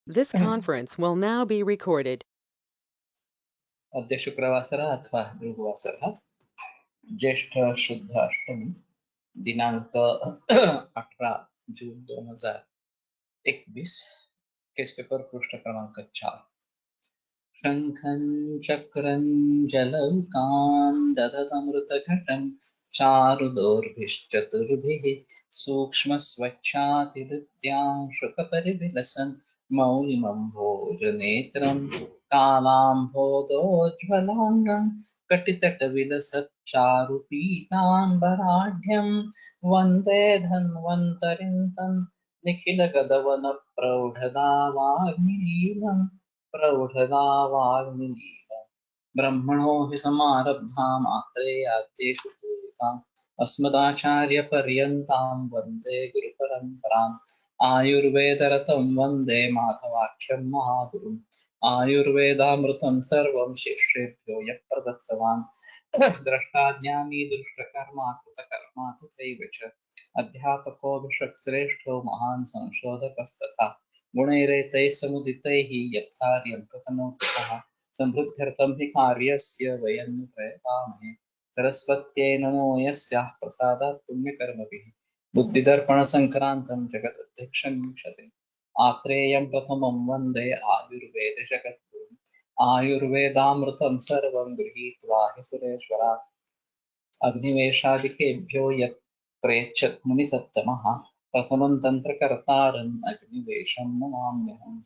This conference will now be recorded. अद्य शुक्रवासरः अथवा भृगुवासरः ज्येष्ठ शुद्ध अष्टमी दिनांक 18 जून 2021 केस पेपर पृष्ठ क्रमांक 4 शंखं चक्रं जलौकां ददतमृतघटं चारुदोर्भिश्चतुर्भिः सूक्ष्मस्वच्छातिहृद्यां शुकपरिविलसन् मौलिमं भोजनेत्रं कालाम्भोदोज्ज्वलाङ्गं कटितटविलसच्चारुपीताम्बराढ्यं वन्दे धन्वन्तरिं तं निखिलगदवनप्रौढदावाग्निलीलम् प्रौढदावाग्निलीला ब्रह्मणो हि समारब्धां आत्रेयाद्येषु पूजिताम् अस्मदाचार्यपर्यन्तां वन्दे गुरुपरम्पराम् आयुर्वेदरतं वन्दे माधवाख्यं महागुरुम् आयुर्वेदामृतं सर्वं शिष्येभ्यो यः प्रदत्तवान् द्रष्टाज्ञानी दुष्टकर्मा कृतकर्मा तथैव च अध्यापको विश्वश्रेष्ठो महान् संशोधकस्तथा गुणैरेतैः समुदितैः यत्कार्यं कृतनोत्तमः समृद्ध्यर्थं हि कार्यस्य वयं प्रयतामहे सरस्वत्यै नमो यस्याः प्रसादात् पुण्यकर्मभिः बुद्धिदर्पणसङ्क्रान्तं जगदध्यक्षं विंशतिम् आत्रेयं प्रथमं वन्दे आयुर्वेदजगद्गुरुम् आयुर्वेदामृतं सर्वं गृहीत्वा हि सुरेश्वरात् अग्निवेशादिकेभ्यो यत् प्रेच्छत् मुनिसत्तमः प्रथमं तन्त्रकर्तारम् अग्निवेशं नमाम्यहम्।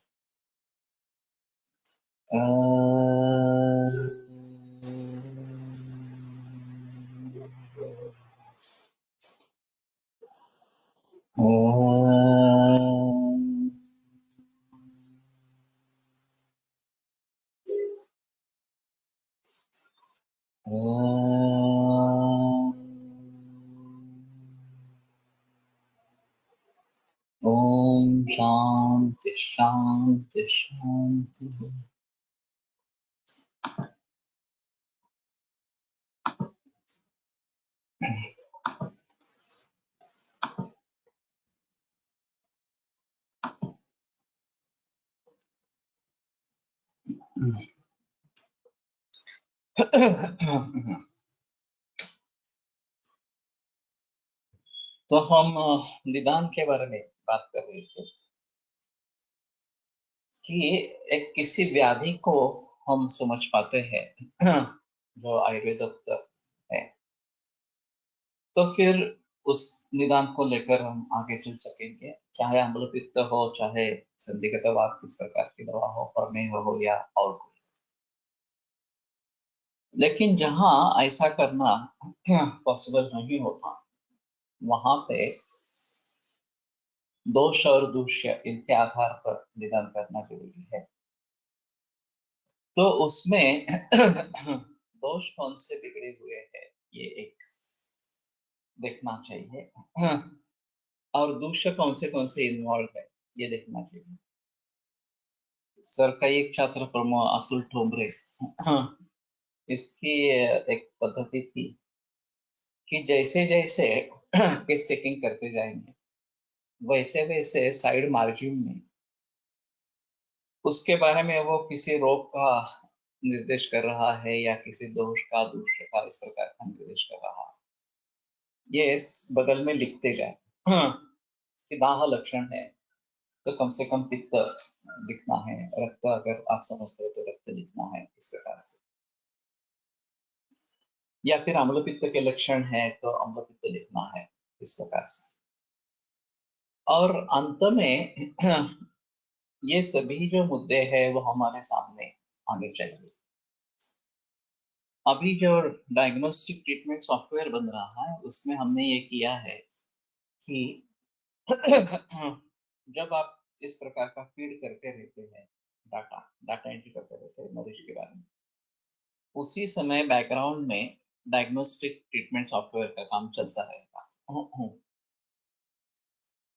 ओम शांति शांति शांति। तो हम निदान के बारे में बात कर रहे थे कि एक किसी व्याधि को हम समझ पाते हैं जो आयुर्वेद है, तो फिर उस निदान को लेकर हम आगे चल सकेंगे, चाहे अम्लपित्त हो, चाहे संदिग्ध वात किस प्रकार की दवा हो, प्रमेह हो या और कोई। लेकिन जहां ऐसा करना पॉसिबल नहीं होता, वहां पे दोष और दूष्य इनके आधार पर निदान करना जरूरी है। तो उसमें दोष कौन से बिगड़े हुए हैं ये एक देखना चाहिए, और दूसरे कौन से इन्वॉल्व है ये देखना चाहिए। सर का एक छात्र प्रमो अतुल ठोंबरे, इसकी एक पद्धति थी कि जैसे जैसे केस टेकिंग करते जाएंगे वैसे वैसे साइड मार्जिन में उसके बारे में वो किसी रोग का निर्देश कर रहा है या किसी दोष का दूसरे का इस प्रकार का निर्देश कर रहा है, ये इस बगल में लिखते जाए। कि दाह लक्षण है तो कम से कम पित्त लिखना है, रक्त अगर आप समझते हो तो रक्त लिखना है इस प्रकार से, या फिर अम्लपित्त के लक्षण है तो अम्लपित्त लिखना है इस प्रकार से। और अंत में ये सभी जो मुद्दे हैं वो हमारे सामने आने चाहिए। अभी जो डायग्नोस्टिक ट्रीटमेंट सॉफ्टवेयर बन रहा है उसमें हमने ये किया है कि जब आप इस प्रकार का फीड करते रहते हैं, डाटा डाटा एंट्री करते रहते हैं मरीज के बारे में, उसी समय बैकग्राउंड में डायग्नोस्टिक ट्रीटमेंट सॉफ्टवेयर का काम चलता रहेगा।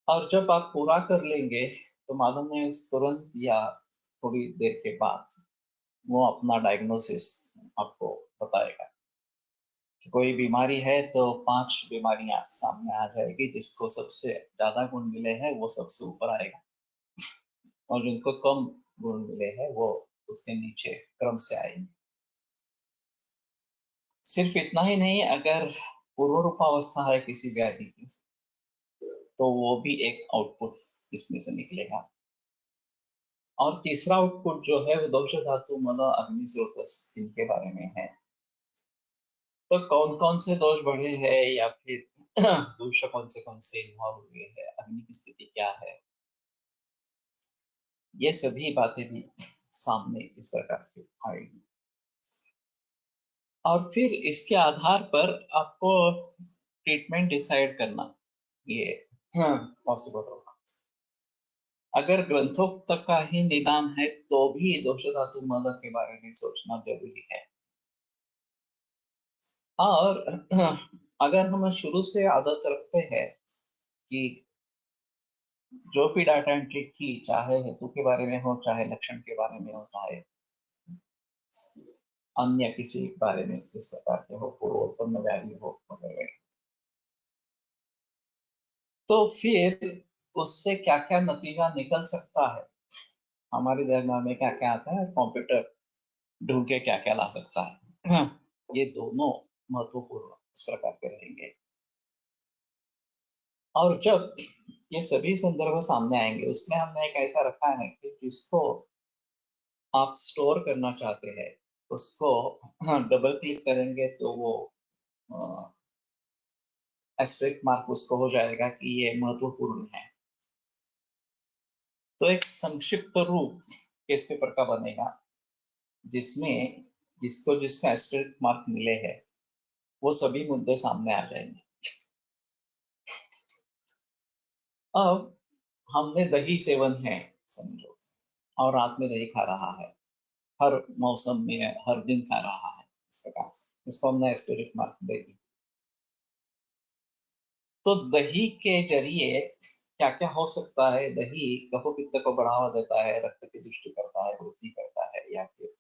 और जब आप पूरा कर लेंगे तो मालूम है उस तुरंत या थोड़ी देर के बाद वो अपना डायग्नोसिस आपको बताएगा कि कोई बीमारी है तो 5 बीमारियां सामने आ जाएगी, जिसको सबसे ज्यादा गुण मिले हैं वो सबसे ऊपर आएगा और जिनको कम गुण मिले हैं वो उसके नीचे क्रम से आएंगे। सिर्फ इतना ही नहीं, अगर पूर्व रूपावस्था है किसी व्याधि की तो वो भी एक आउटपुट इसमें से निकलेगा। और तीसरा आउटपुट जो है वो दोष धातु मल अग्नि स्रोतस इनके बारे में है। तो कौन कौन से दोष बढ़े हैं या फिर दूषक कौन से इन्वॉल्व हुए हैं, अग्नि की स्थिति क्या है, ये सभी बातें भी सामने इस प्रकार से आएगी। और फिर इसके आधार पर आपको ट्रीटमेंट डिसाइड करना ये पॉसिबल होगा। अगर ग्रंथों तक का ही निदान है तो भी दोष धातु मल के बारे में सोचना जरूरी है। और अगर हम शुरू से आदत रखते हैं कि जो भी डाटा एंट्री की, चाहे हेतु के बारे में हो, चाहे लक्षण के बारे में हो, चाहे अन्य किसी बारे में इस प्रकार के हो, पूर्वोत्पन्न व्याधि हो वगैरह, तो फिर उससे क्या क्या नतीजा निकल सकता है, हमारे दिमाग में क्या क्या आता है, कंप्यूटर ढूंढ के क्या क्या ला सकता है, ये दोनों महत्वपूर्ण इस प्रकार के रहेंगे। और जब ये सभी संदर्भ सामने आएंगे उसमें हमने एक ऐसा रखा है कि जिसको आप स्टोर करना चाहते हैं उसको डबल क्लिक करेंगे तो वो एस्टेरिक मार्क उसको हो जाएगा कि ये महत्वपूर्ण है। तो एक संक्षिप्त रूप केस पेपर का बनेगा जिसमें जिसका एस्टेरिक मार्क मिले हैं वो सभी मुद्दे सामने आ जाएंगे। अब हमने दही सेवन है समझो, और रात में दही खा रहा है, हर मौसम में हर दिन खा रहा है, इस प्रकार से इसको हमने एस्टेरिक मार्क दे दी। तो दही के जरिए क्या क्या हो सकता है, दही कफपित्त को बढ़ावा देता है, रक्त की दृष्टि करता है, वृद्धि करता है, या फिर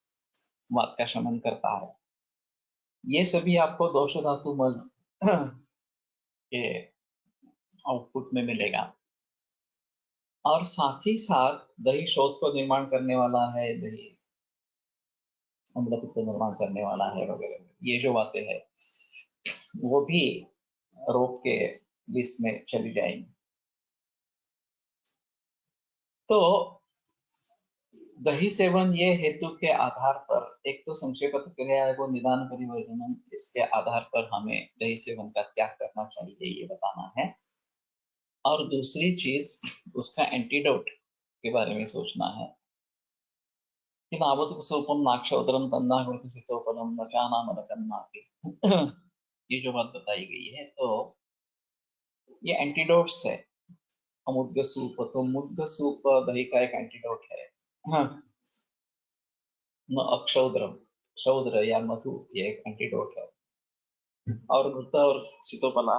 वात का शमन करता है, ये सभी आपको दोष धातु मल के आउटपुट में मिलेगा। और साथ ही साथ दही शोथ को निर्माण करने वाला है, दही अम्ल पित्त निर्माण करने वाला है वगैरह, ये जो बातें हैं वो भी रोग के लिस्ट में चली जाएंगी। तो दही सेवन ये हेतु के आधार पर, एक तो संक्षेप क्रिया है वो निदान परिवर्जन, इसके आधार पर हमें दही सेवन का त्याग करना चाहिए ये बताना है। और दूसरी चीज उसका एंटीडोट के बारे में सोचना है कि नावतुक सोपम नाक्षोदरम तन्ना गुणसितोपदम न चाना मदकन्नापि ये जो बात बताई गई है, तो ये एंटीडोट्स है। मुद्ग सूप, तो मुद्ग सूप दही का एक एंटीडोट है। हाँ, न अक्षौद्रम, क्षौद्र या मधु ये एक एंटीडोट है। और घृत और सीतोपला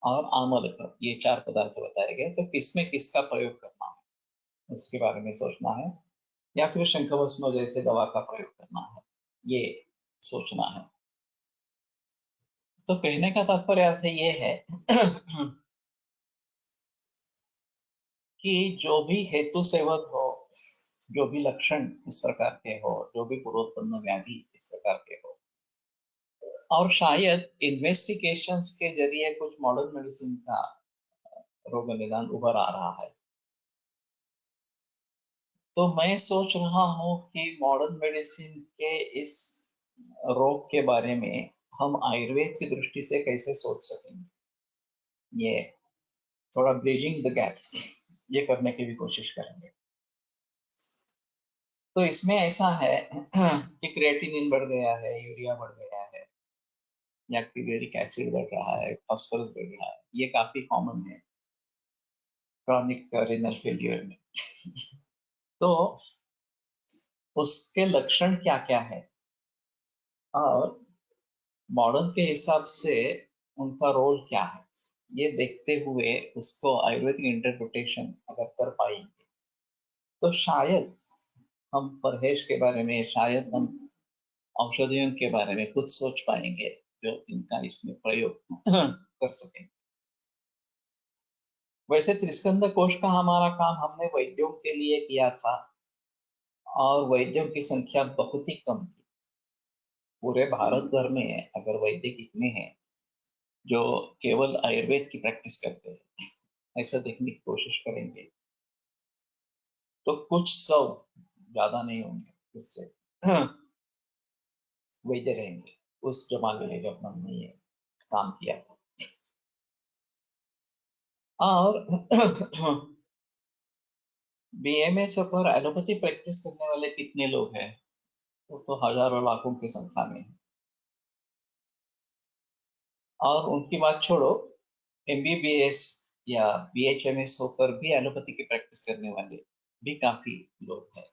और आमलक ये चार पदार्थ बताए गए, तो किसमें किसका प्रयोग करना है उसके बारे में सोचना है, या फिर शंखभस्म जैसे दवा का प्रयोग करना है ये सोचना है। तो कहने का तात्पर्य से ये है कि जो भी हेतु सेवक हो, जो भी लक्षण इस प्रकार के हो, जो भी पूर्वोत्पन्न व्याधि इस प्रकार के हो, और शायद इन्वेस्टिगेशंस के जरिए कुछ मॉडर्न मेडिसिन का रोग निदान उभर आ रहा है, तो मैं सोच रहा हूँ कि मॉडर्न मेडिसिन के इस रोग के बारे में हम आयुर्वेद की दृष्टि से कैसे सोच सकेंगे, ये थोड़ा ब्रिजिंग द गैप ये करने की भी कोशिश करेंगे। तो इसमें ऐसा है कि क्रिएटिनिन बढ़ गया है, यूरिया बढ़ गया है, या क्लोरिक एसिड बढ़ रहा है, फास्फोरस बढ़ रहा है, ये काफी कॉमन है क्रॉनिक रेनल फेलियर में। तो उसके लक्षण क्या क्या है और मॉडर्न के हिसाब से उनका रोल क्या है, ये देखते हुए उसको आयुर्वेदिक इंटरप्रिटेशन अगर कर पाएंगे तो शायद हम परहेज के बारे में, शायद हम औषधियों के बारे में कुछ सोच पाएंगे जो इनका इसमें प्रयोग कर सकें। वैसे त्रिस्कंद कोश का हमारा काम हमने वैद्यों के लिए किया था, और वैद्यों की संख्या बहुत ही कम थी। पूरे भारत भर में अगर वैद्य कितने हैं जो केवल आयुर्वेद की प्रैक्टिस करते हैं, ऐसा देखने की कोशिश करेंगे तो कुछ सौ, ज्यादा नहीं होंगे इससे, वैद्य रहेंगे उस जमाने में जब हमने ये काम किया था। और बीएमएस पर एलोपैथी प्रैक्टिस करने वाले कितने लोग हैं? वो तो हजारों लाखों की संख्या में है। और उनकी बात छोड़ो, एमबीबीएस या बीएचएमएस होकर भी एलोपैथी की प्रैक्टिस करने वाले भी काफी लोग हैं।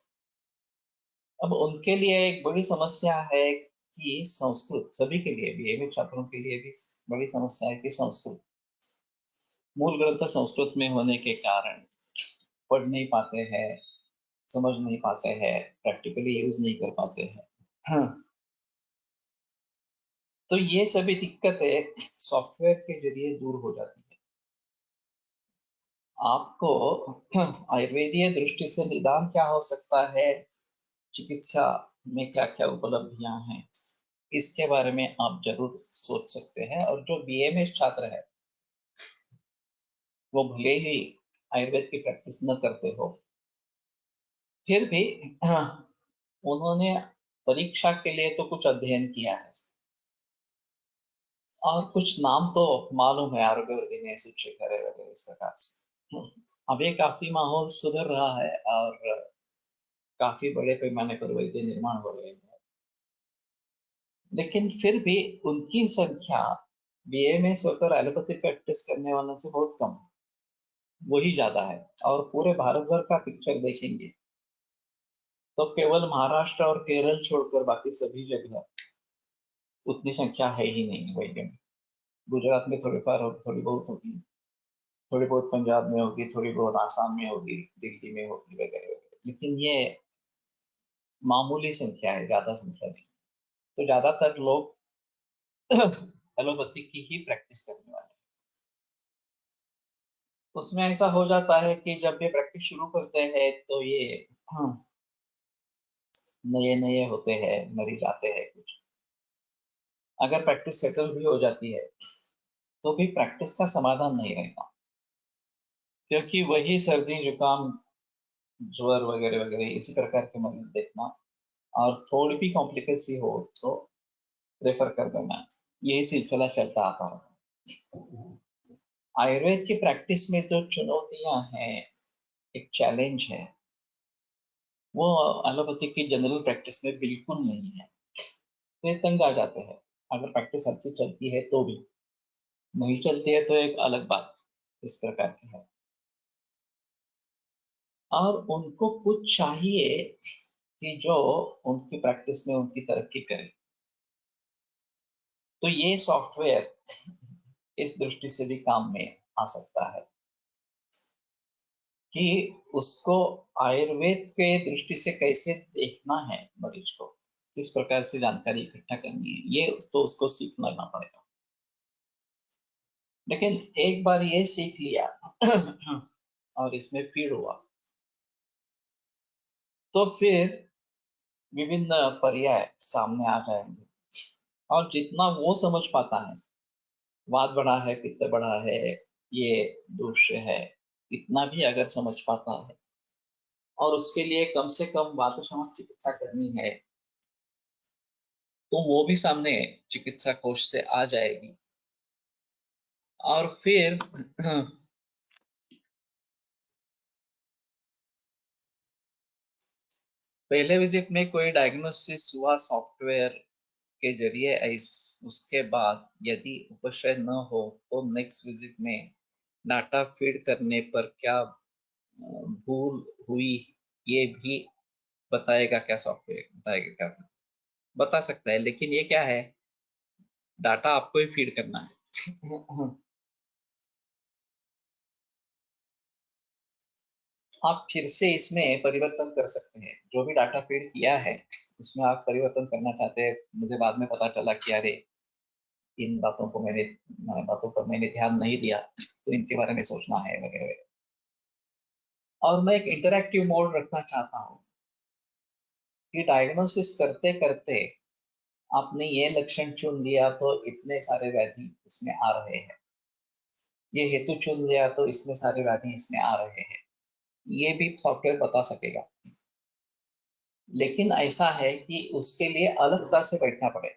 अब उनके लिए एक बड़ी समस्या है कि संस्कृत, सभी के लिए, बीएमए छात्रों के लिए भी बड़ी समस्या है कि संस्कृत, मूल ग्रंथ संस्कृत में होने के कारण पढ़ नहीं पाते हैं, समझ नहीं पाते हैं, प्रैक्टिकली यूज नहीं कर पाते हैं। हाँ, तो ये सभी दिक्कतें सॉफ्टवेयर के जरिए दूर हो जाती है। आपको आयुर्वेदीय दृष्टि से निदान क्या हो सकता है, चिकित्सा में क्या क्या उपलब्धियां हैं, इसके बारे में आप जरूर सोच सकते हैं। और जो बीएमएस छात्र है वो भले ही आयुर्वेद की प्रैक्टिस न करते हो, फिर भी उन्होंने परीक्षा के लिए तो कुछ अध्ययन किया है, और कुछ नाम तो मालूम है, आरोग्य वर्धिनी, शिक्षक वगैरह इस प्रकार से। अभी काफी माहौल सुधर रहा है और काफी बड़े पैमाने पर वैद्य निर्माण हो रहे हैं, लेकिन फिर भी उनकी संख्या बीएमएस होकर एलोपैथी प्रैक्टिस करने वालों से बहुत कम है, वही ज्यादा है। और पूरे भारत भर का पिक्चर देखेंगे तो केवल महाराष्ट्र और केरल छोड़कर बाकी सभी जगह उतनी संख्या है ही नहीं वैद्य में। गुजरात में थोड़ी बार होगी, थोड़ी बहुत होगी, थोड़ी बहुत पंजाब में होगी, थोड़ी बहुत आसाम में होगी, दिल्ली में होगी, वगैरह वगैरह, लेकिन ये मामूली संख्या है, ज्यादा संख्या नहीं। तो ज्यादातर लोग एलोपैथी की ही प्रैक्टिस करने वाले हैं। उसमें ऐसा हो जाता है कि जब ये प्रैक्टिस शुरू करते हैं तो ये नए नए होते हैं, मरीज आते हैं कुछ। अगर प्रैक्टिस सेटल भी हो जाती है तो भी प्रैक्टिस का समाधान नहीं रहता, क्योंकि वही सर्दी जुकाम ज्वर वगैरह वगैरह इसी प्रकार के मरीज देखना, और थोड़ी भी कॉम्प्लिकेसी हो तो रेफर कर देना, यही सिलसिला चलता आता है। आयुर्वेद की प्रैक्टिस में जो चुनौतियां हैं, एक चैलेंज है, वो एलोपैथी की जनरल प्रैक्टिस में बिल्कुल नहीं है। तो ये तंग आ जाते हैं, अगर प्रैक्टिस अच्छी चलती है तो भी, नहीं चलती है तो एक अलग बात, इस प्रकार की है। और उनको कुछ चाहिए कि जो उनकी प्रैक्टिस में उनकी तरक्की करे। तो ये सॉफ्टवेयर इस दृष्टि से भी काम में आ सकता है कि उसको आयुर्वेद के दृष्टि से कैसे देखना है, मरीज को किस प्रकार से जानकारी इकट्ठा करनी है, ये तो उसको सीखना ना पड़ेगा। लेकिन एक बार ये सीख लिया और इसमें फीड हुआ तो फिर विभिन्न पर्याय सामने आ जाएंगे। और जितना वो समझ पाता है, वात बढ़ा है, पित्त बढ़ा है, ये दोष है, इतना भी अगर समझ पाता है और उसके लिए कम से कम वात शमन चिकित्सा करनी है, तो वो भी सामने चिकित्सा कोश से आ जाएगी। और फिर पहले विजिट में कोई डायग्नोसिस हुआ सॉफ्टवेयर के जरिए, उसके बाद यदि उपशय न हो तो नेक्स्ट विजिट में डाटा फीड करने पर क्या भूल हुई, ये भी बताएगा क्या सॉफ्टवेयर, बताएगा क्या, बता सकता है, लेकिन ये क्या है, डाटा आपको ही फीड करना है। आप फिर से इसमें परिवर्तन कर सकते हैं, जो भी डाटा फीड किया है उसमें आप परिवर्तन करना चाहते हैं, मुझे बाद में पता चला कि अरे इन बातों पर मैंने ध्यान नहीं दिया, तो इनके बारे में सोचना है वगैरह। और मैं एक इंटरैक्टिव मोड रखना चाहता हूँ कि डायग्नोसिस करते करते आपने ये लक्षण चुन लिया तो इतने सारे व्याधि उसमें आ रहे हैं, ये हेतु चुन लिया तो इसमें सारे व्याधि इसमें आ रहे हैं, ये भी सॉफ्टवेयर बता सकेगा। लेकिन ऐसा है कि उसके लिए अलगता से बैठना पड़े।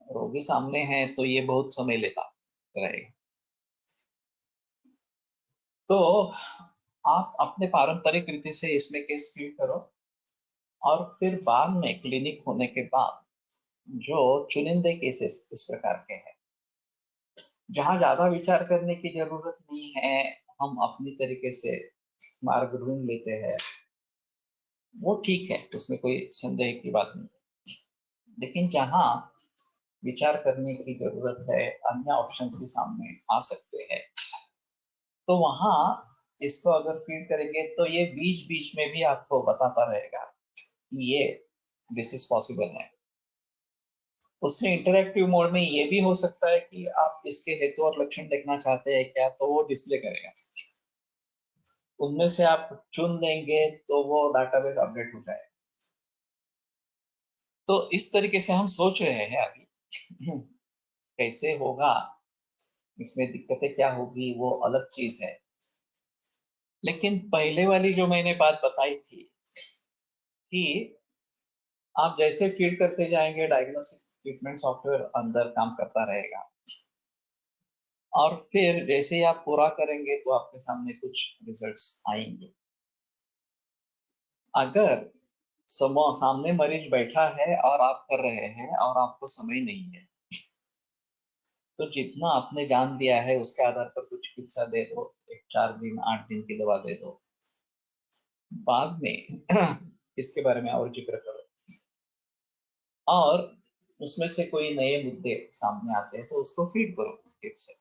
रोगी सामने है तो ये बहुत समय लेता रहेगा। तो आप अपने पारंपरिक रीति से इसमें केस फीड करो, और फिर बाद में क्लिनिक होने के बाद जो चुनिंदे केसेस इस प्रकार के हैं जहां ज्यादा विचार करने की जरूरत नहीं है, हम अपनी तरीके से मार्ग ढूंढ लेते हैं, वो ठीक है, उसमें कोई संदेह की बात नहीं है। लेकिन जहां विचार करने की जरूरत है, अन्य ऑप्शंस भी सामने आ सकते हैं, तो वहां इसको अगर फीड करेंगे तो ये बीच बीच में भी आपको बताता रहेगा कि ये दिस इज पॉसिबल है। उसमें इंटरैक्टिव मोड में ये भी हो सकता है कि आप इसके हेतु और लक्षण देखना चाहते हैं क्या, तो वो डिस्प्ले करेगा। उनमें से आप चुन लेंगे तो वो डाटाबेस अपडेट हो जाएगा। तो इस तरीके से हम सोच रहे हैं अभी कैसे होगा, इसमें दिक्कतें क्या होगी वो अलग चीज है। लेकिन पहले वाली जो मैंने बात बताई थी कि आप जैसे फीड करते जाएंगे डायग्नोस्टिक ट्रीटमेंट सॉफ्टवेयर अंदर काम करता रहेगा, और फिर जैसे ही आप पूरा करेंगे तो आपके सामने कुछ रिजल्ट्स आएंगे। अगर सामने मरीज बैठा है और आप कर रहे हैं और आपको समय नहीं है, तो जितना आपने जान दिया है उसके आधार पर कुछ चिकित्सा दे दो, एक 4 दिन 8 दिन की दवा दे दो, बाद में इसके बारे में और जिक्र करो, और उसमें से कोई नए मुद्दे सामने आते हैं तो उसको फीड करो फिर से।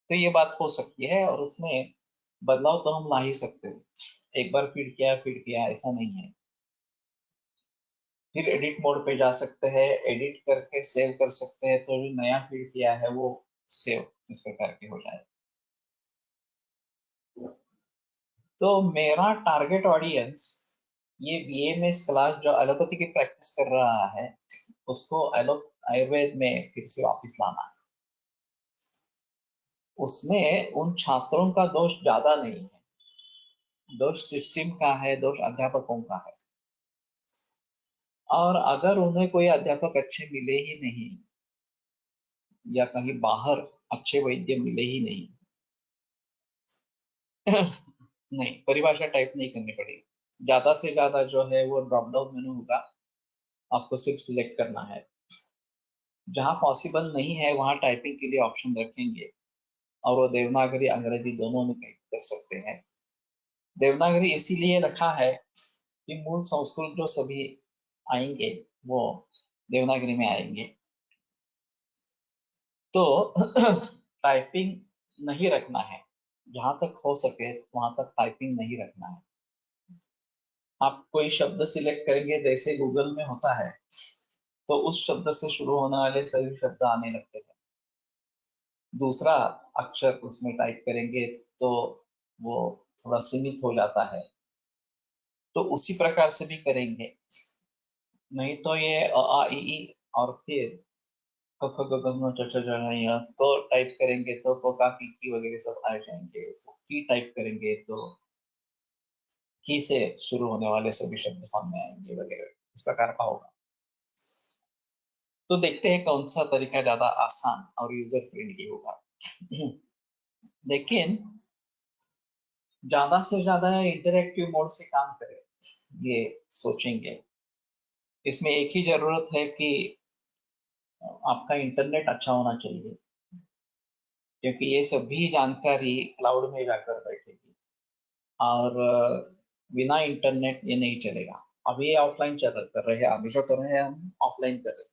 तो ये बात हो सकती है, और उसमें बदलाव तो हम ला ही सकते हैं। एक बार फीड किया ऐसा नहीं है। फिर एडिट मोड पे जा सकते हैं, एडिट करके सेव कर सकते हैं, तो जो नया फीड किया है वो सेव इस प्रकार के हो जाए। तो मेरा टारगेट ऑडियंस ये बीएमएस क्लास जो एलोपैथी की प्रैक्टिस कर रहा है उसको आयुर्वेद में फिर से वापस लाना है। उसमें उन छात्रों का दोष ज्यादा नहीं है, दोष सिस्टम का है, दोष अध्यापकों का है। और अगर उन्हें कोई अध्यापक अच्छे मिले ही नहीं, या कहीं बाहर अच्छे वैद्य मिले ही नहीं नहीं, परिभाषा टाइप नहीं करनी पड़ेगी। ज्यादा से ज्यादा जो है वो ड्रॉप डाउन मेनू होगा, आपको सिर्फ सिलेक्ट करना है। जहां पॉसिबल नहीं है वहां टाइपिंग के लिए ऑप्शन रखेंगे, और वो देवनागरी अंग्रेजी दोनों में टाइप कर सकते हैं। देवनागरी इसीलिए रखा है कि मूल संस्कृत जो सभी आएंगे वो देवनागरी में आएंगे। तो टाइपिंग नहीं रखना है, जहां तक हो सके वहां तक टाइपिंग नहीं रखना है। आप कोई शब्द सिलेक्ट करेंगे जैसे गूगल में होता है, तो उस शब्द से शुरू होने वाले सभी शब्द आने लगते हैं। दूसरा अक्षर उसमें टाइप करेंगे तो वो थोड़ा सीमित हो जाता है, तो उसी प्रकार से भी करेंगे। नहीं तो ये अ आ इ ई और फिर क ख ग घ ङ छ छ ज झ ञ तो टाइप करेंगे तो क का की वगैरह सब आ जाएंगे। की टाइप करेंगे तो की से शुरू होने वाले सभी शब्द सामने आएंगे वगैरह, इस प्रकार का होगा। तो देखते हैं कौन सा तरीका ज्यादा आसान और यूजर फ्रेंडली होगा। लेकिन ज्यादा से ज्यादा इंटरेक्टिव मोड से काम करें, ये सोचेंगे। इसमें एक ही जरूरत है कि आपका इंटरनेट अच्छा होना चाहिए, क्योंकि ये सभी जानकारी क्लाउड में जाकर बैठेगी, और बिना इंटरनेट ये नहीं चलेगा। अभी ये ऑफलाइन कर रहे हैं, अभी जो कर रहे हैं हम ऑफलाइन कर रहे हैं,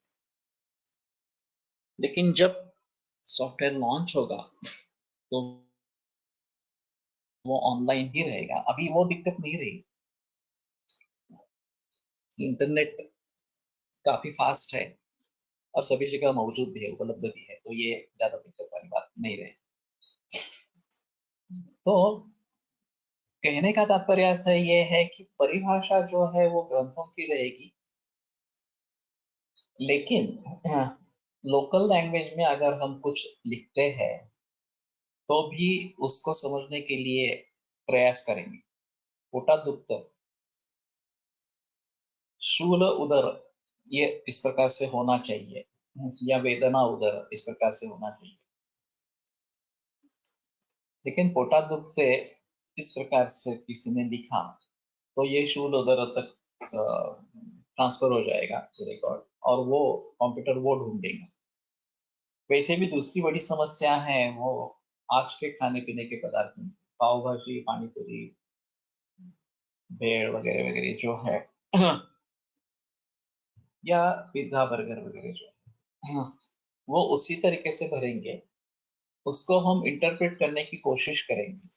लेकिन जब सॉफ्टवेयर लॉन्च होगा तो वो ऑनलाइन ही रहेगा। अभी वो दिक्कत नहीं रही, इंटरनेट काफी फास्ट है, और सभी जगह मौजूद भी है, उपलब्ध भी है, तो ये ज्यादा दिक्कत वाली बात नहीं रहे। तो कहने का तात्पर्य अर्थ ये है कि परिभाषा जो है वो ग्रंथों की रहेगी, लेकिन लोकल लैंग्वेज में अगर हम कुछ लिखते हैं तो भी उसको समझने के लिए प्रयास करेंगे। पोटात दुखतं, शूल उदर, ये इस प्रकार से होना चाहिए, या वेदना उदर इस प्रकार से होना चाहिए। लेकिन पोटात दुखते इस प्रकार से किसी ने लिखा तो ये शूल उदर तक ट्रांसफर हो जाएगा रिकॉर्ड, और वो कंप्यूटर वो ढूंढेगा। वैसे भी दूसरी बड़ी समस्या है वो आज के खाने पीने के पदार्थ में, पाव भाजी, पानी पूरी, भेड़ वगैरह वगैरह जो है या पिज्जा बर्गर वगैरह जो है, वो उसी तरीके से भरेंगे। उसको हम इंटरप्रेट करने की कोशिश करेंगे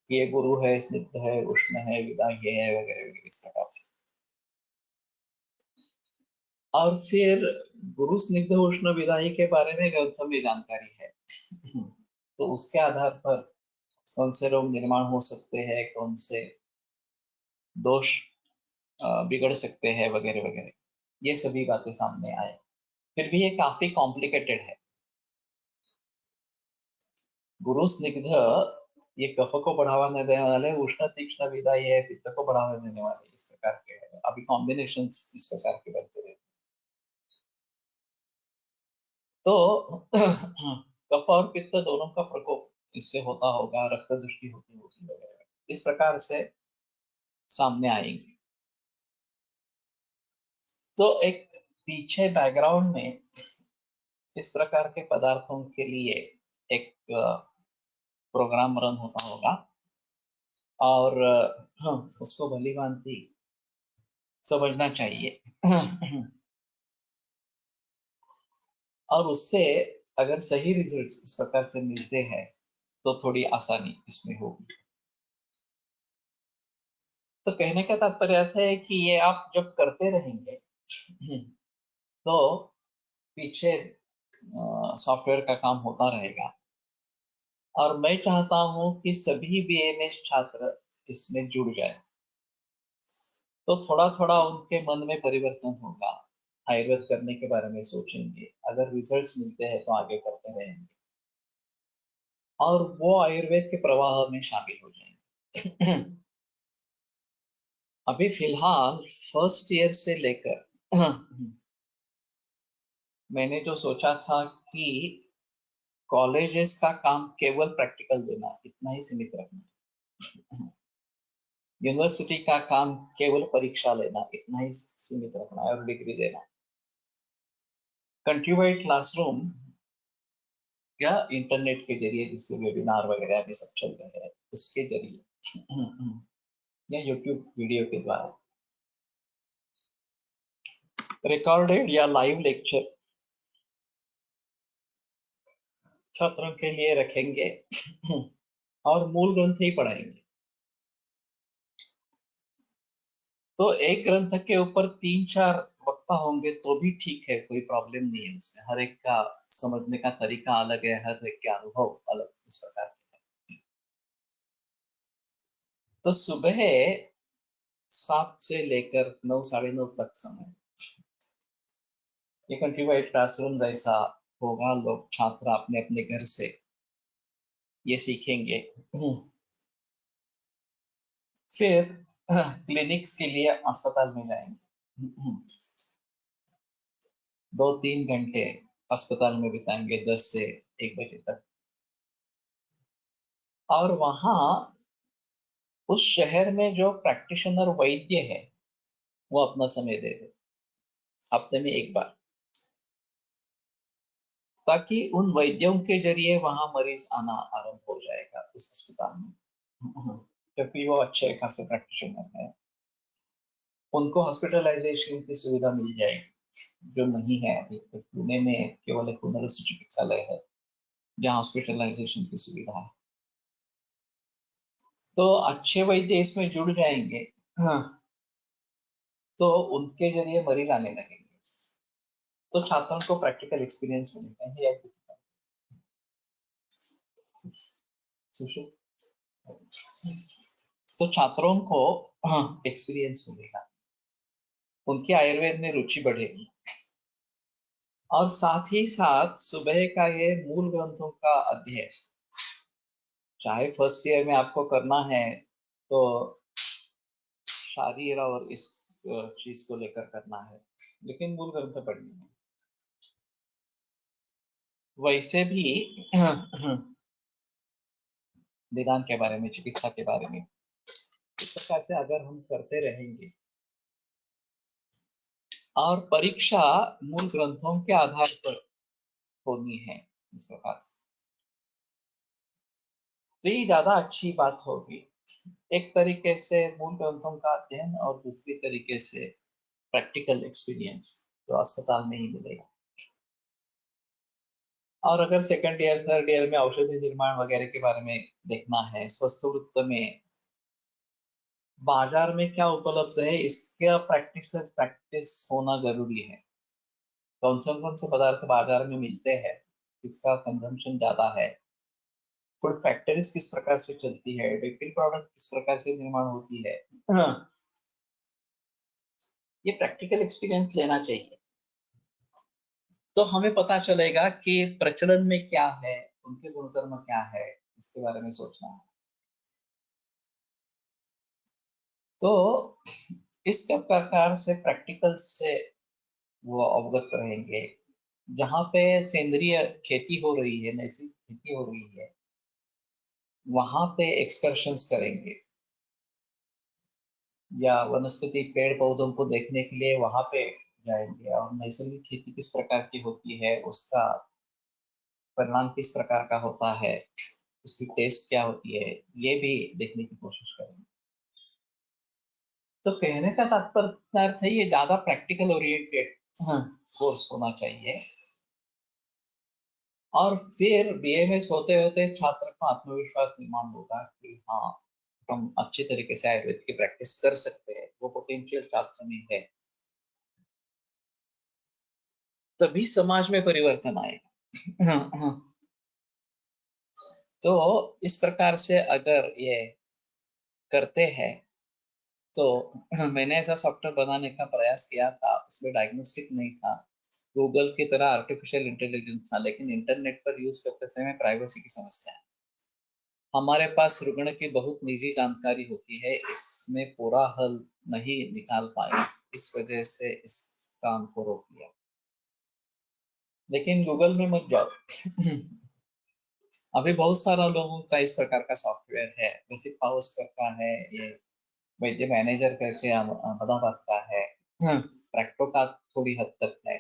कि ये गुरु है, स्निग्ध है, उष्ण है, विदाई है, वगैरह वगैरह इस प्रकार से। और फिर गुरु स्निग्ध उष्ण विदाई के बारे में ग्रंथ में जानकारी है तो उसके आधार पर कौन से रोग निर्माण हो सकते हैं, कौन से दोष बिगड़ सकते हैं, वगैरह वगैरह, ये सभी बातें सामने आए। फिर भी ये काफी कॉम्प्लिकेटेड है। गुरु स्निग्ध ये कफ को बढ़ावा नहीं देने वाले, उष्ण तीक्ष्ण विदाई है पित्त को बढ़ावा देने वाले, इस प्रकार के हैं। अभी कॉम्बिनेशन इस प्रकार के बनते रहते। तो कफ और पित्त दोनों का प्रकोप इससे होता होगा, रक्त दृष्टि होती होगी वगैरह, इस प्रकार से सामने आएंगे। तो एक पीछे बैकग्राउंड में इस प्रकार के पदार्थों के लिए एक प्रोग्राम रन होता होगा, और उसको भली भांति समझना चाहिए और उससे अगर सही रिजल्ट्स इस प्रकार से मिलते हैं तो थोड़ी आसानी इसमें होगी। तो कहने का तात्पर्य अर्थ है कि ये आप जब करते रहेंगे तो पीछे सॉफ्टवेयर का काम होता रहेगा। और मैं चाहता हूं कि सभी बीएमएस छात्र इसमें जुड़ जाए, तो थोड़ा थोड़ा उनके मन में परिवर्तन होगा, आयुर्वेद करने के बारे में सोचेंगे, अगर रिजल्ट्स मिलते हैं तो आगे करते रहेंगे, और वो आयुर्वेद के प्रवाह में शामिल हो जाएंगे। अभी फिलहाल फर्स्ट ईयर से लेकर मैंने जो सोचा था कि कॉलेजेस का काम केवल प्रैक्टिकल देना, इतना ही सीमित रखना, यूनिवर्सिटी का काम केवल परीक्षा लेना, इतना ही सीमित रखना है और डिग्री देना। कंट्रीवाइड क्लासरूम या इंटरनेट के जरिए, जिससे वेबिनार वगैरह भी सब चल रहे हैं उसके जरिए या यूट्यूब वीडियो के द्वारा रिकॉर्डेड या लाइव लेक्चर छात्रों के लिए रखेंगे और मूल ग्रंथ ही पढ़ाएंगे। तो एक ग्रंथ के ऊपर 3-4 वक्ता होंगे तो भी ठीक है, कोई प्रॉब्लम नहीं है उसमें। हर एक का समझने का तरीका अलग है, हर एक के अनुभव अलग इस प्रकार के हैं। तो सुबह 7 से लेकर 9, 9:30 तक समय ये कंट्रीवाइड क्लासरूम जैसा होगा। लोग छात्र अपने अपने घर से ये सीखेंगे। फिर क्लिनिक्स के लिए अस्पताल में जाएंगे, 2-3 घंटे अस्पताल में बिताएंगे 10 से 1 बजे तक, और वहां उस शहर में जो प्रैक्टिशनर वैद्य है वो अपना समय दे दे, हफ्ते में 1 बार, ताकि उन वैद्यों के जरिए वहां मरीज आना आरंभ हो जाएगा उस अस्पताल में, क्योंकि वो अच्छे खासे प्रैक्टिशनर है। उनको हॉस्पिटलाइजेशन की सुविधा मिल जाएगी, जो नहीं है अभी तक। पुणे में केवल एक पुनर्वसु चिकित्सालय है जहाँ हॉस्पिटलाइजेशन की सुविधा है। तो अच्छे वैद्य इसमें जुड़ जाएंगे, हाँ, तो उनके जरिए मरीज आने लगेंगे। तो छात्रों को प्रैक्टिकल एक्सपीरियंस मिलेगा। ये आप सुशील, तो छात्रों को एक्सपीरियंस मिलेगा, उनकी आयुर्वेद में रुचि बढ़ेगी, और साथ ही साथ सुबह का ये मूल ग्रंथों का अध्ययन, चाहे फर्स्ट ईयर में आपको करना है तो शारीर और इस चीज को लेकर करना है, लेकिन मूल ग्रंथ पढ़नी है। वैसे भी निदान के बारे में, चिकित्सा के बारे में, इस प्रकार से अगर हम करते रहेंगे और परीक्षा मूल ग्रंथों के आधार पर होनी है इस प्रकार से, तो ये ज्यादा अच्छी बात होगी। एक तरीके से मूल ग्रंथों का अध्ययन और दूसरी तरीके से प्रैक्टिकल एक्सपीरियंस जो अस्पताल में ही मिलेगा। और अगर सेकंड ईयर थर्ड ईयर में औषधि निर्माण वगैरह के बारे में देखना है, स्वस्थ वृत्त में बाजार में क्या उपलब्ध है इसका प्रैक्टिस होना जरूरी है। कौन से पदार्थ बाजार में मिलते हैं, इसका कंजम्पशन ज्यादा है, फूड फैक्ट्रीज किस प्रकार से चलती है, बेकरी प्रोडक्ट किस प्रकार से निर्माण होती है, ये प्रैक्टिकल एक्सपीरियंस लेना चाहिए। तो हमें पता चलेगा कि प्रचलन में क्या है, उनके गुणधर्म क्या है, इसके बारे में सोचना है। तो इस प्रकार से प्रैक्टिकल से वो अवगत रहेंगे। जहाँ पे सेंद्रीय खेती हो रही है, नैसर्गिक खेती हो रही है, वहां पे एक्सकर्शंस करेंगे, या वनस्पति पेड़ पौधों को देखने के लिए वहां पे जाएंगे, और नैसर्गिक खेती किस प्रकार की होती है, उसका परिणाम किस प्रकार का होता है, उसकी टेस्ट क्या होती है, ये भी देखने की कोशिश करेंगे। तो कहने का तात्पर्य अर्थ है, ये ज्यादा प्रैक्टिकल ओरिएंटेड कोर्स होना चाहिए। और फिर बीएमएस होते होते छात्र को आत्मविश्वास निर्माण होगा कि हाँ, हम अच्छी तरीके से आयुर्वेद की प्रैक्टिस कर सकते हैं, वो पोटेंशियल शास्त्र में है, तभी समाज में परिवर्तन आएगा। तो इस प्रकार से अगर ये करते हैं, तो मैंने ऐसा सॉफ्टवेयर बनाने का प्रयास किया था, उसमें डायग्नोस्टिक नहीं था, गूगल की तरह आर्टिफिशियल इंटेलिजेंस था, लेकिन इंटरनेट पर यूज करते समय प्राइवेसी की समस्या है। हमारे पास रुग्ण की बहुत निजी जानकारी होती है, इसमें पूरा हल नहीं निकाल पाए, इस वजह से इस काम को रोक लिया। लेकिन गूगल में मत जाओ। अभी बहुत सारा लोगों का इस प्रकार का सॉफ्टवेयर है, बेसिक पावस्कर का है, ये वैद्य मैनेजर करके अहमदाबाद का है, प्रैक्टो का थोड़ी हद तक है,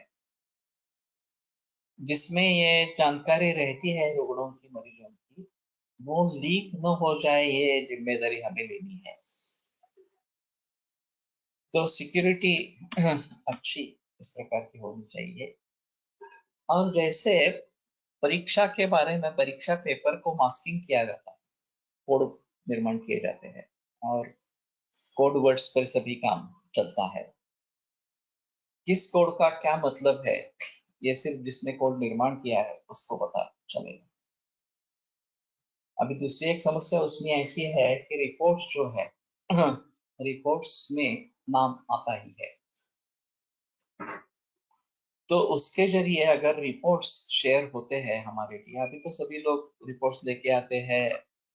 जिसमें ये जानकारी रहती है रुग्णों की, मरीजों की, वो लीक न हो जाए, ये जिम्मेदारी हमें लेनी है। तो सिक्योरिटी अच्छी इस प्रकार की होनी चाहिए। और जैसे परीक्षा के बारे में, परीक्षा पेपर को मास्किंग किया जाता है, कोड निर्माण किए जाते हैं, और कोड वर्ड्स पर सभी काम चलता है। किस कोड का क्या मतलब है, ये सिर्फ जिसने कोड निर्माण किया है उसको पता चलेगा। अभी दूसरी एक समस्या उसमें ऐसी है कि रिपोर्ट्स जो है, रिपोर्ट्स में नाम आता ही है, तो उसके जरिए अगर रिपोर्ट्स शेयर होते हैं हमारे लिए, अभी तो सभी लोग रिपोर्ट्स लेके आते हैं,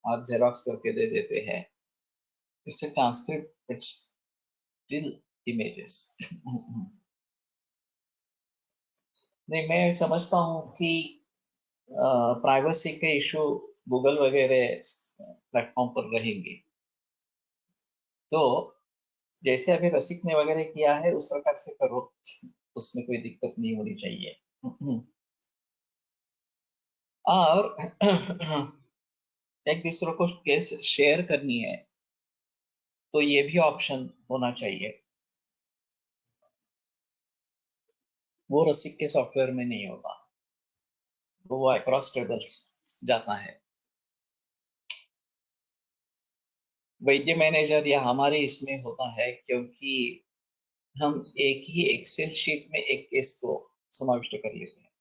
आप जेरोक्स करके दे देते हैं, it's a transcript, it's still images. नहीं, मैं समझता हूँ कि प्राइवेसी के इशू गूगल वगैरह प्लेटफॉर्म पर रहेंगे, तो जैसे अभी रसिक ने वगैरह किया है उस प्रकार से करो, उसमें कोई दिक्कत नहीं होनी चाहिए। और एक दूसरे को केस शेयर करनी है, तो ये भी ऑप्शन होना चाहिए, वो रसिक के सॉफ्टवेयर में नहीं होगा, वो अक्रॉस टेबल्स जाता है। वैद्य मैनेजर या हमारे इसमें होता है, क्योंकि हम एक ही एक्सेल शीट में एक केस को समाविष्ट कर लेते हैं।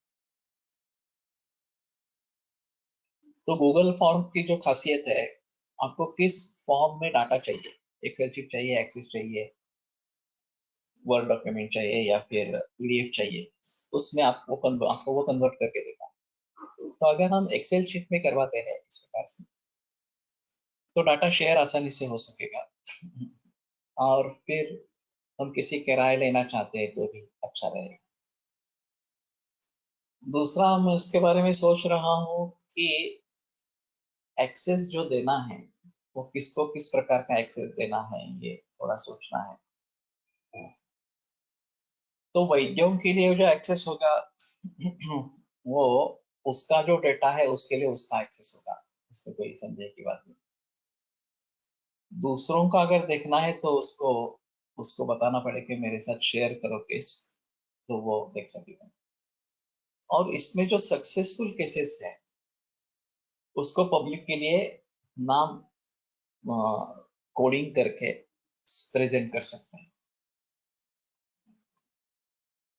तो गूगल फॉर्म की जो खासियत है, आपको किस फॉर्म में डाटा चाहिए, एक्सेल शीट चाहिए, एक्सेस चाहिए, वर्ड डॉक्यूमेंट चाहिए या फिर पीडीएफ चाहिए, उसमें आपको वो कन्वर्ट करके देगा। तो अगर हम एक्सेल शीट में करवाते हैं इस प्रकार से, तो डाटा शेयर आसानी से हो सकेगा। और फिर हम किसी की राय लेना चाहते हैं तो भी अच्छा रहेगा। दूसरा, मैं उसके बारे में सोच रहा हूँ कि एक्सेस जो देना है वो किसको किस प्रकार का एक्सेस देना है, ये थोड़ा सोचना है। तो वैद्यों के लिए जो एक्सेस होगा वो उसका जो डेटा है उसके लिए उसका एक्सेस होगा, उसमें कोई संदेह की बात नहीं। दूसरों का अगर देखना है तो उसको उसको बताना पड़ेगा कि मेरे साथ शेयर करो केस, तो वो देख सकेगा। और इसमें जो सक्सेसफुल केसेस है उसको पब्लिक के लिए नाम कोडिंग करके प्रेजेंट कर सकते हैं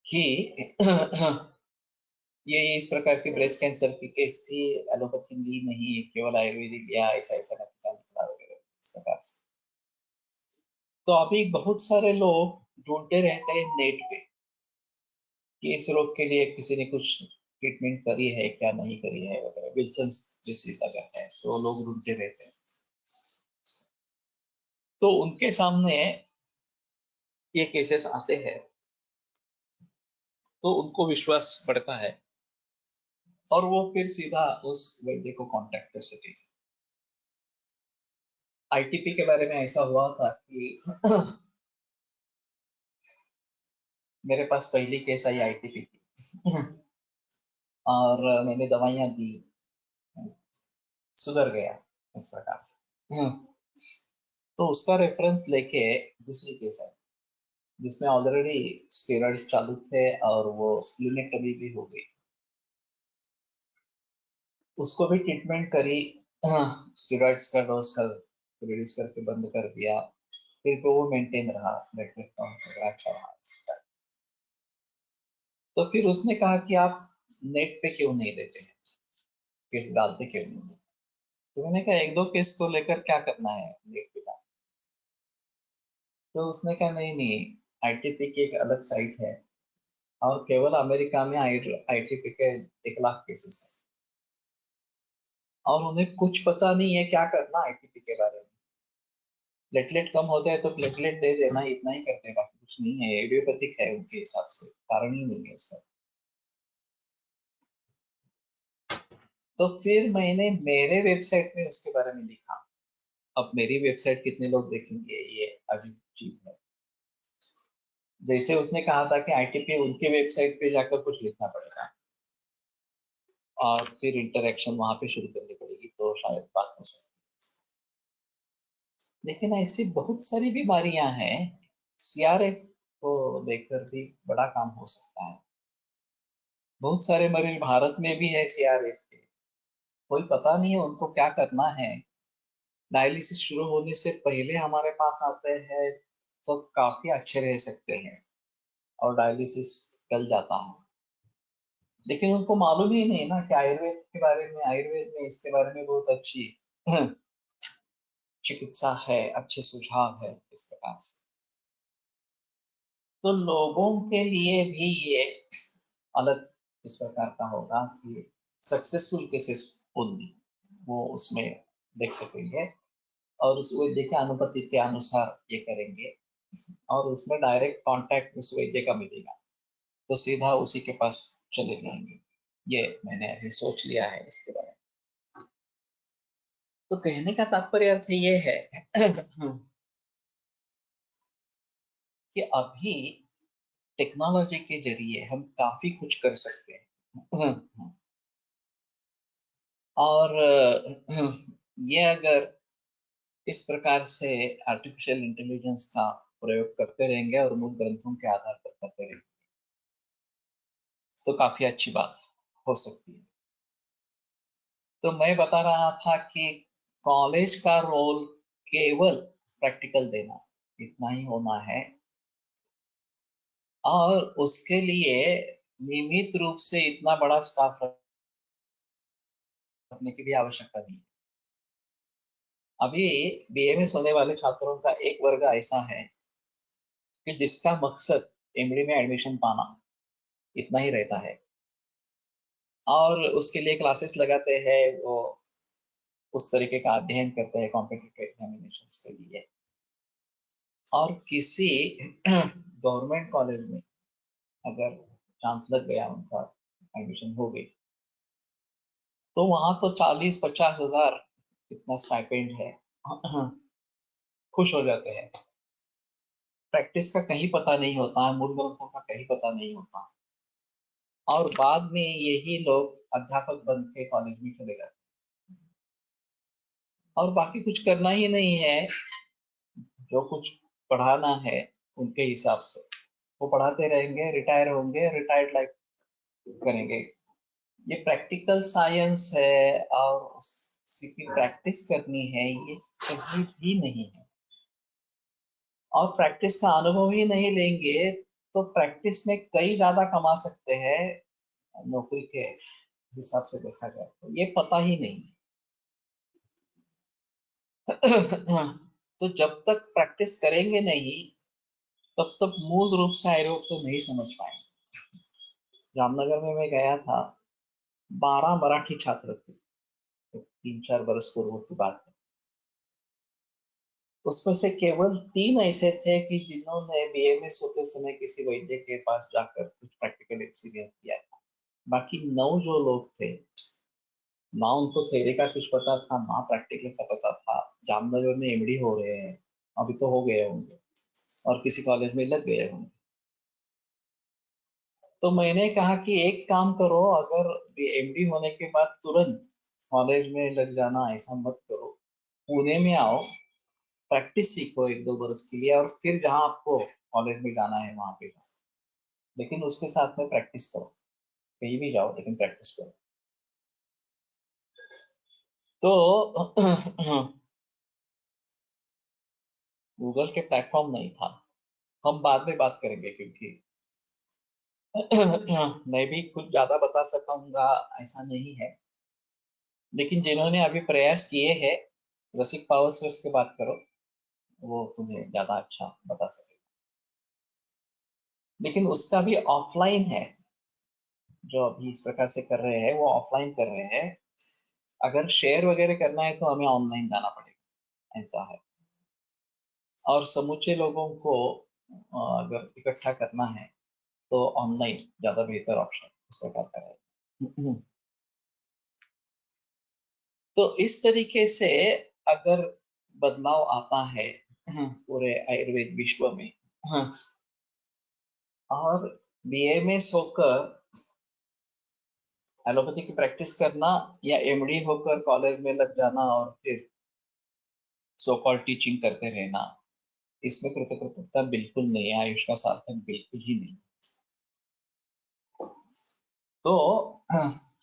कि ये इस प्रकार की ब्रेस्ट कैंसर की केस थी, एलोपैथी ली नहीं, केवल आयुर्वेदिक लिया, ऐसा ऐसा नतीजा निकला वगैरह इस प्रकार से। तो अभी बहुत सारे लोग ढूंढते रहते हैं नेट पे कि इस रोग के लिए किसी ने कुछ ट्रीटमेंट करी है क्या नहीं करी है वगैरह, विल्सन डिसीज अगर है तो लोग ढूंढते रहते हैं। तो उनके सामने ये केसेस आते हैं तो उनको विश्वास बढ़ता है और वो फिर सीधा उस वैद्य को कांटेक्ट कर सके। आईटीपी के बारे में ऐसा हुआ था कि मेरे पास पहली केस आई आईटीपी की और मैंने दवाइयां दी, सुधर गया इस प्रकार से। तो उसका रेफरेंस लेके दूसरी केस है जिसमें ऑलरेडी स्टेरॉइड चालू थे और वो स्प्लीनेक्टमी भी हो गई, उसको भी ट्रीटमेंट करी, स्टेरॉइड्स का डोज कर रिड्यूस करके बंद कर दिया, फिर तो वो मेंटेन रहा, प्लेटलेट काउंट वगैरह अच्छा रहा। तो फिर उसने कहा कि आप नेट पे क्यों नहीं देते हैं, केस डालते क्यों नहीं हैं? तो मैंने कहा एक दो केस को लेकर क्या करना है नेट पे डाल। तो उसने कहा नहीं नहीं, आईटीपी की एक अलग साइट है और केवल अमेरिका में आईटीपी के 1 लाख केसेस हैं और उन्हें कुछ पता नहीं है क्या करना आईटीपी के बारे में। प्लेटलेट कम होते हैं तो प्लेटलेट दे देना, इतना ही करते हैं, बाकी कुछ नहीं है, इडियोपैथिक है उनके हिसाब से, कारण ही नहीं है उसका। तो फिर मैंने मेरे वेबसाइट में उसके बारे में लिखा। अब मेरी वेबसाइट कितने लोग देखेंगे ये अजीब चीज है। जैसे उसने कहा था कि आईटीपी उनके वेबसाइट पे जाकर कुछ लिखना पड़ेगा और फिर इंटरेक्शन वहां पे शुरू करनी पड़ेगी तो शायद बात हो सकती है। लेकिन ऐसी बहुत सारी बीमारियां हैं, सीआरएफ को देखकर भी बड़ा काम हो सकता है। बहुत सारे मरीज भारत में भी है सीआरएफ के, कोई पता नहीं है उनको क्या करना है। डायलिसिस शुरू होने से पहले हमारे पास आते हैं तो काफी अच्छे रह सकते हैं और डायलिसिस चल जाता है, लेकिन उनको मालूम ही नहीं ना कि आयुर्वेद के बारे में, आयुर्वेद में इसके बारे में बहुत अच्छी चिकित्सा है, अच्छे सुझाव है इस प्रकार से। तो लोगों के लिए भी ये अलग इस प्रकार का होगा कि सक्सेसफुल केसेस ओनली वो उसमें देख सकेंगे और उस वैद्य के अनुपति के अनुसार ये करेंगे और उसमें डायरेक्ट कांटेक्ट उस वैद्य का मिलेगा तो सीधा उसी के पास चले जाएंगे। ये मैंने अभी सोच लिया है इसके बारे में। तो कहने का तात्पर्य अर्थ ये है कि अभी टेक्नोलॉजी के जरिए हम काफी कुछ कर सकते हैं। और ये अगर इस प्रकार से आर्टिफिशियल इंटेलिजेंस का प्रयोग करते रहेंगे और मूल ग्रंथों के आधार पर करते रहेंगे तो काफी अच्छी बात हो सकती है। तो मैं बता रहा था कि कॉलेज का रोल केवल प्रैक्टिकल देना, इतना ही होना है और उसके लिए नियमित रूप से इतना बड़ा स्टाफ रखने की भी आवश्यकता नहीं है। अभी बीएमएस होने वाले छात्रों का एक वर्ग ऐसा है कि जिसका मकसद एमडी में एडमिशन पाना इतना ही रहता है, और उसके लिए क्लासेस लगाते हैं, वो उस तरीके का अध्ययन करते हैं कॉम्पिटिटिव एग्जामिनेशंस के लिए। और किसी गवर्नमेंट कॉलेज में अगर चांस लग गया, उनका एडमिशन हो गई, तो वहां तो 40-50 हजार इतना स्टाइपेंड है। खुश हो जाते हैं। प्रैक्टिस का कहीं पता नहीं होता है, मूल ग्रंथों का कहीं पता नहीं होता, और बाद में यही लोग अध्यापक बन के कॉलेज में चले जाते और बाकी कुछ करना ही नहीं है। जो कुछ पढ़ाना है उनके हिसाब से वो पढ़ाते रहेंगे, रिटायर होंगे, रिटायर्ड लाइफ करेंगे। ये प्रैक्टिकल साइंस है और उसी की प्रैक्टिस करनी है, ये कहीं भी नहीं है। और प्रैक्टिस का अनुभव ही नहीं लेंगे तो प्रैक्टिस में कई ज्यादा कमा सकते हैं नौकरी के हिसाब से देखा जाए तो ये पता ही नहीं। तो जब तक प्रैक्टिस करेंगे नहीं, तब तक मूल रूप से आयुर्वेद को नहीं समझ पाएंगे। जामनगर में मैं गया था, 12 मराठी छात्र थे, तो 3-4 बरस पूर्व की बात है। उसमें से केवल 3 ऐसे थे कि जिन्होंने बीएमएस होते समय किसी वैद्य के पास जाकर कुछ प्रैक्टिकल एक्सपीरियंस किया था। बाकी 9 जो लोग थे, ना उनको थ्योरी का कुछ पता था, ना प्रैक्टिकल का पता था। जामनगर में एमडी हो रहे हैं, अभी तो हो गए होंगे, और किसी कॉलेज में लग गए होंगे। तो मैंने कहा कि एक काम करो, अगर एमडी होने के बाद तुरंत कॉलेज में लग जाना ऐसा मत करो, पुणे में आओ, प्रैक्टिस सीखो 1-2 बरस के लिए, और फिर जहां आपको कॉलेज में जाना है वहां पे जाओ, लेकिन उसके साथ में प्रैक्टिस करो। कहीं भी जाओ लेकिन प्रैक्टिस करो। तो गूगल के प्लेटफॉर्म नहीं था। हम बाद में बात करेंगे, क्योंकि मैं भी कुछ ज्यादा बता सकूंगा ऐसा नहीं है, लेकिन जिन्होंने अभी प्रयास किए हैं, रसिक पावर सोर्स की बात करो, वो तुम्हें ज्यादा अच्छा बता सके। लेकिन उसका भी ऑफलाइन है, जो अभी इस प्रकार से कर रहे हैं वो ऑफलाइन कर रहे हैं। अगर शेयर वगैरह करना है तो हमें ऑनलाइन जाना पड़ेगा, ऐसा है। और समूचे लोगों को अगर इकट्ठा करना है तो ऑनलाइन ज्यादा बेहतर ऑप्शन इस प्रकार का है। तो इस तरीके से अगर बदलाव आता है पूरे आयुर्वेद विश्व में, और बीएमएस होकर एलोपैथी की प्रैक्टिस करना, या एमडी होकर कॉलेज में लग जाना और फिर सो कॉल्ड टीचिंग करते रहना, इसमें कृतकृतता बिल्कुल नहीं है, आयुष का सार्थक बिल्कुल ही नहीं। तो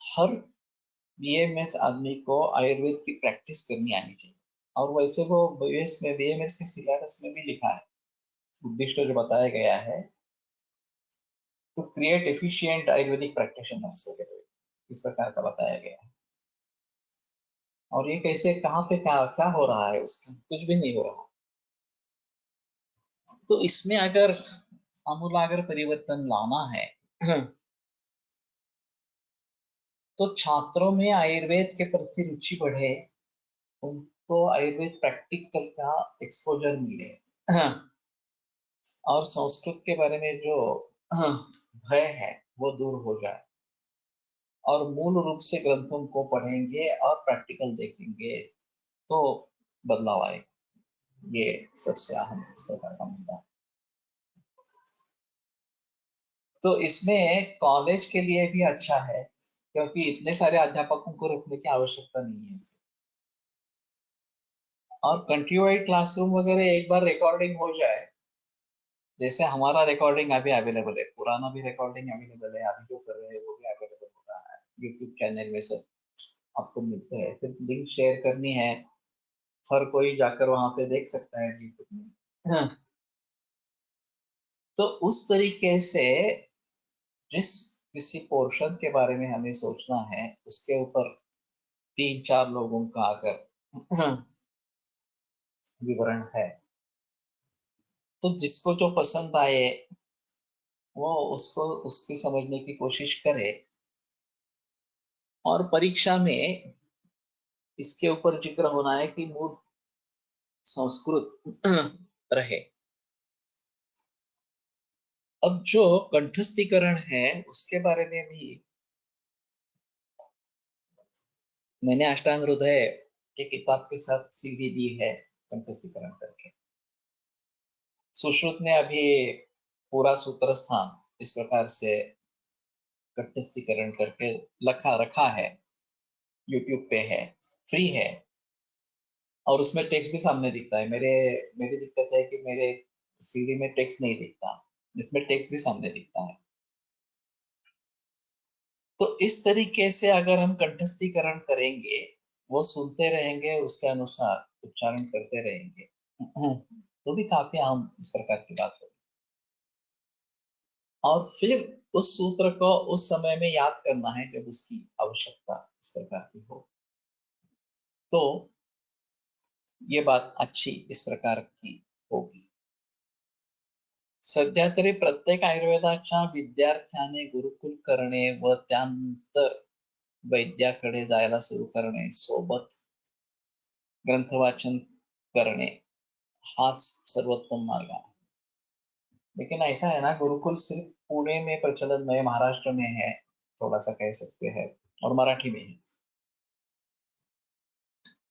हर बीएमएस आदमी को आयुर्वेद की प्रैक्टिस करनी आनी चाहिए। और वैसे वो बीएमएस के सिलेबस में भी लिखा है, उद्दिष्ट जो बताया गया है, to create efficient Ayurvedic practitioners वगैरह, इस प्रकार का बताया गया है। और ये कैसे, कहाँ पे क्या क्या हो रहा है, उसका कुछ भी नहीं हो रहा। तो इसमें अगर आमूलाग्र परिवर्तन लाना है, तो छात्रों में आयुर्वेद के प्रति रुचि बढ़े, उनको आयुर्वेद प्रैक्टिकल का एक्सपोजर मिले, और संस्कृत के बारे में जो भय है वो दूर हो जाए, और मूल रूप से ग्रंथों को पढ़ेंगे और प्रैक्टिकल देखेंगे, तो बदलाव आएगा। ये सबसे अहम इस प्रकार का मुद्दा है। तो इसमें कॉलेज के लिए भी अच्छा है, क्योंकि इतने सारे अध्यापकों को रखने की आवश्यकता नहीं है। और कंट्री वाइड क्लासरूम वगैरह एक बार रिकॉर्डिंग हो जाए, जैसे हमारा रिकॉर्डिंग अभी अवेलेबल है, पुराना भी रिकॉर्डिंग अवेलेबल है, अभी जो कर रहे हैं वो भी अवेलेबल हो रहा है यूट्यूब चैनल में, सब आपको मिलते हैं। सिर्फ लिंक शेयर करनी है, हर कोई जाकर वहां पे देख सकता है यूट्यूब में। तो उस तरीके से जिस किसी पोर्शन के बारे में हमें सोचना है, उसके ऊपर 3-4 लोगों का अगर विवरण है, तो जिसको जो पसंद आए वो उसको उसकी समझने की कोशिश करे, और परीक्षा में इसके ऊपर जिक्र होना है कि मूल संस्कृत रहे। अब जो कंठस्थीकरण है उसके बारे में भी मैंने अष्टांग हृदय की किताब के साथ सीधी दी है कंठस्थीकरण करके। सुश्रुत ने अभी पूरा सूत्र स्थान इस प्रकार से कंठस्थीकरण करके रखा रखा है, यूट्यूब पे है, फ्री है, और उसमें टेक्स्ट भी सामने दिखता है। मेरी दिक्कत है कि मेरे सीडी में टेक्स्ट नहीं दिखता, इसमें टेक्स्ट भी सामने दिखता है। तो इस तरीके से अगर हम कंठस्थीकरण करेंगे, वो सुनते रहेंगे, उसके अनुसार उच्चारण करते रहेंगे, तो भी काफी आम इस प्रकार की बात होगी। और फिर उस सूत्र को उस समय में याद करना है जब उसकी आवश्यकता इस प्रकार की हो। तो ये बात अच्छी इस प्रकार की होगी। सध्या तरी प्रत्येक आयुर्वेदाच्या विद्यार्थ्याने गुरुकुल करणे व त्यानंतर वैद्याकडे जायला सुरू करणे, सोबत ग्रंथ वाचन करणे, हाच सर्वोत्तम मार्ग आहे। लेकिन ऐसा है ना, गुरुकुल सिर्फ पुणे में प्रचलन में, महाराष्ट्र में है, थोड़ा सा कह सकते हैं, और मराठी में है।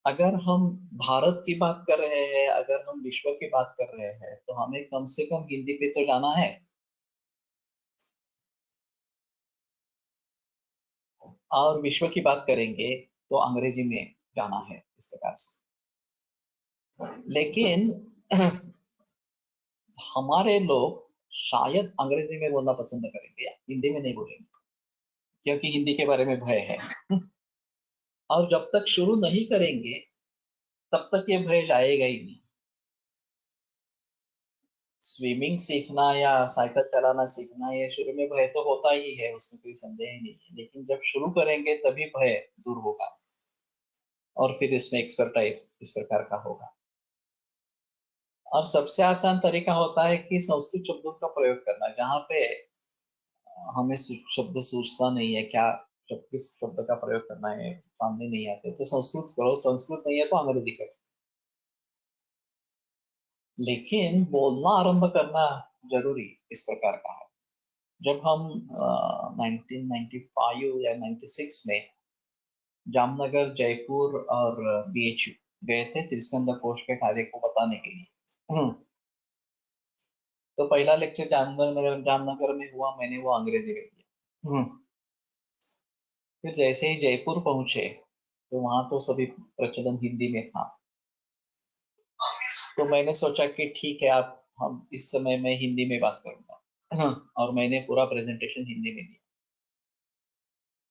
अगर हम भारत की बात कर रहे हैं, अगर हम विश्व की बात कर रहे हैं, तो हमें कम से कम हिंदी पे तो जाना है, और विश्व की बात करेंगे तो अंग्रेजी में जाना है इस प्रकार से। लेकिन हमारे लोग शायद अंग्रेजी में बोलना पसंद करेंगे या हिंदी में नहीं बोलेंगे, क्योंकि हिंदी के बारे में भय है। और जब तक शुरू नहीं करेंगे तब तक ये भय जाएगा ही नहीं। स्विमिंग सीखना या साइकिल चलाना सीखना, ये शुरू में भय तो होता ही है, उसमें कोई संदेह ही नहीं है, लेकिन जब शुरू करेंगे तभी भय दूर होगा, और फिर इसमें एक्सपर्टाइज इस प्रकार का होगा। और सबसे आसान तरीका होता है कि संस्कृत शब्दों का प्रयोग करना, जहाँ पे हमें शब्द सूझता नहीं है, क्या शब्द किस शब्द का प्रयोग करना है सामने नहीं आते, तो संस्कृत करो, संस्कृत नहीं है तो अंग्रेजी करो। लेकिन बोलना आरंभ करना जरूरी इस प्रकार का है। जब हम 1995 या 96 में जामनगर, जयपुर और बीएचयू गए थे त्रिस्कंद कोश के कार्य को बताने के लिए, तो पहला लेक्चर जामनगर में हुआ, मैंने वो अंग्रेजी में दिया। फिर जैसे ही जयपुर पहुंचे तो वहां तो सभी प्रचलन हिंदी में था, तो मैंने सोचा कि ठीक है, आप हम इस समय मैं हिंदी में बात करूंगा, और मैंने पूरा प्रेजेंटेशन हिंदी में दिया।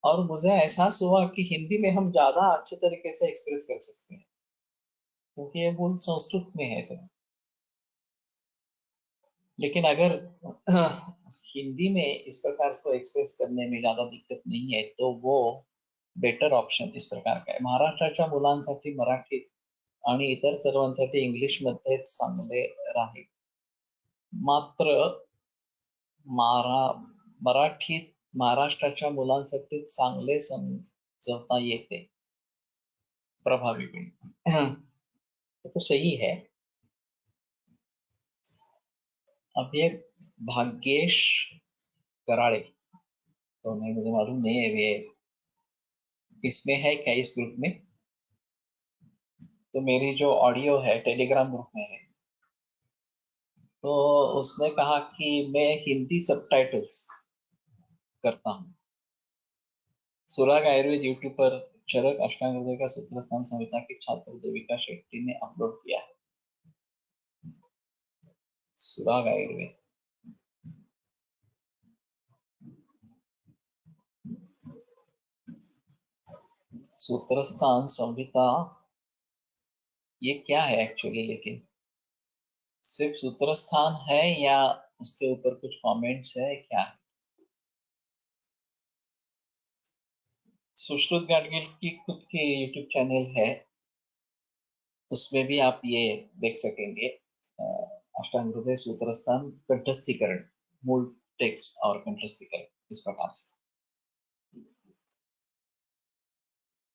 और मुझे एहसास हुआ कि हिंदी में हम ज्यादा अच्छे तरीके से एक्सप्रेस कर सकते हैं, क्योंकि ये मूल संस्कृत में है सब। लेकिन अगर हिंदी में इस प्रकार को एक्सप्रेस करने में ज्यादा दिक्कत नहीं है, तो वो बेटर ऑप्शन इस प्रकार का आहे। महाराष्ट्राच्या मुलांसाठी मराठी आणि इतर सर्वांसाठी इंग्लिश मध्येच चांगले राहील, मात्र मारा मराठीत महाराष्ट्राच्या मुलांसाठी चांगले समजता येते प्रभावीपणे। तो सही है। अब ये भाग्येश कराड़े, तो नहीं, मुझे मालूम नहीं है ये इसमें है क्या, इस ग्रुप में। तो मेरी जो ऑडियो है टेलीग्राम ग्रुप में है, तो उसने कहा कि मैं हिंदी सबटाइटल्स करता हूँ। सुराग आयुर्वेद यूट्यूब पर चरक अष्टांग हृदय का सूत्रस्थान संहिता की छात्र देविका शेट्टी ने अपलोड किया है। सुराग आयुर्वेद, सूत्रस्थान संहिता, ये क्या है एक्चुअली? लेकिन सिर्फ सूत्रस्थान है या उसके ऊपर कुछ कमेंट्स है, क्या है? सुश्रुत गाडगिल की खुद की यूट्यूब चैनल है, उसमें भी आप ये देख सकेंगे। अष्टांग हृदय सूत्रस्थान कंठस्थीकरण, मूल टेक्स्ट और कंठस्थीकरण इस प्रकार से।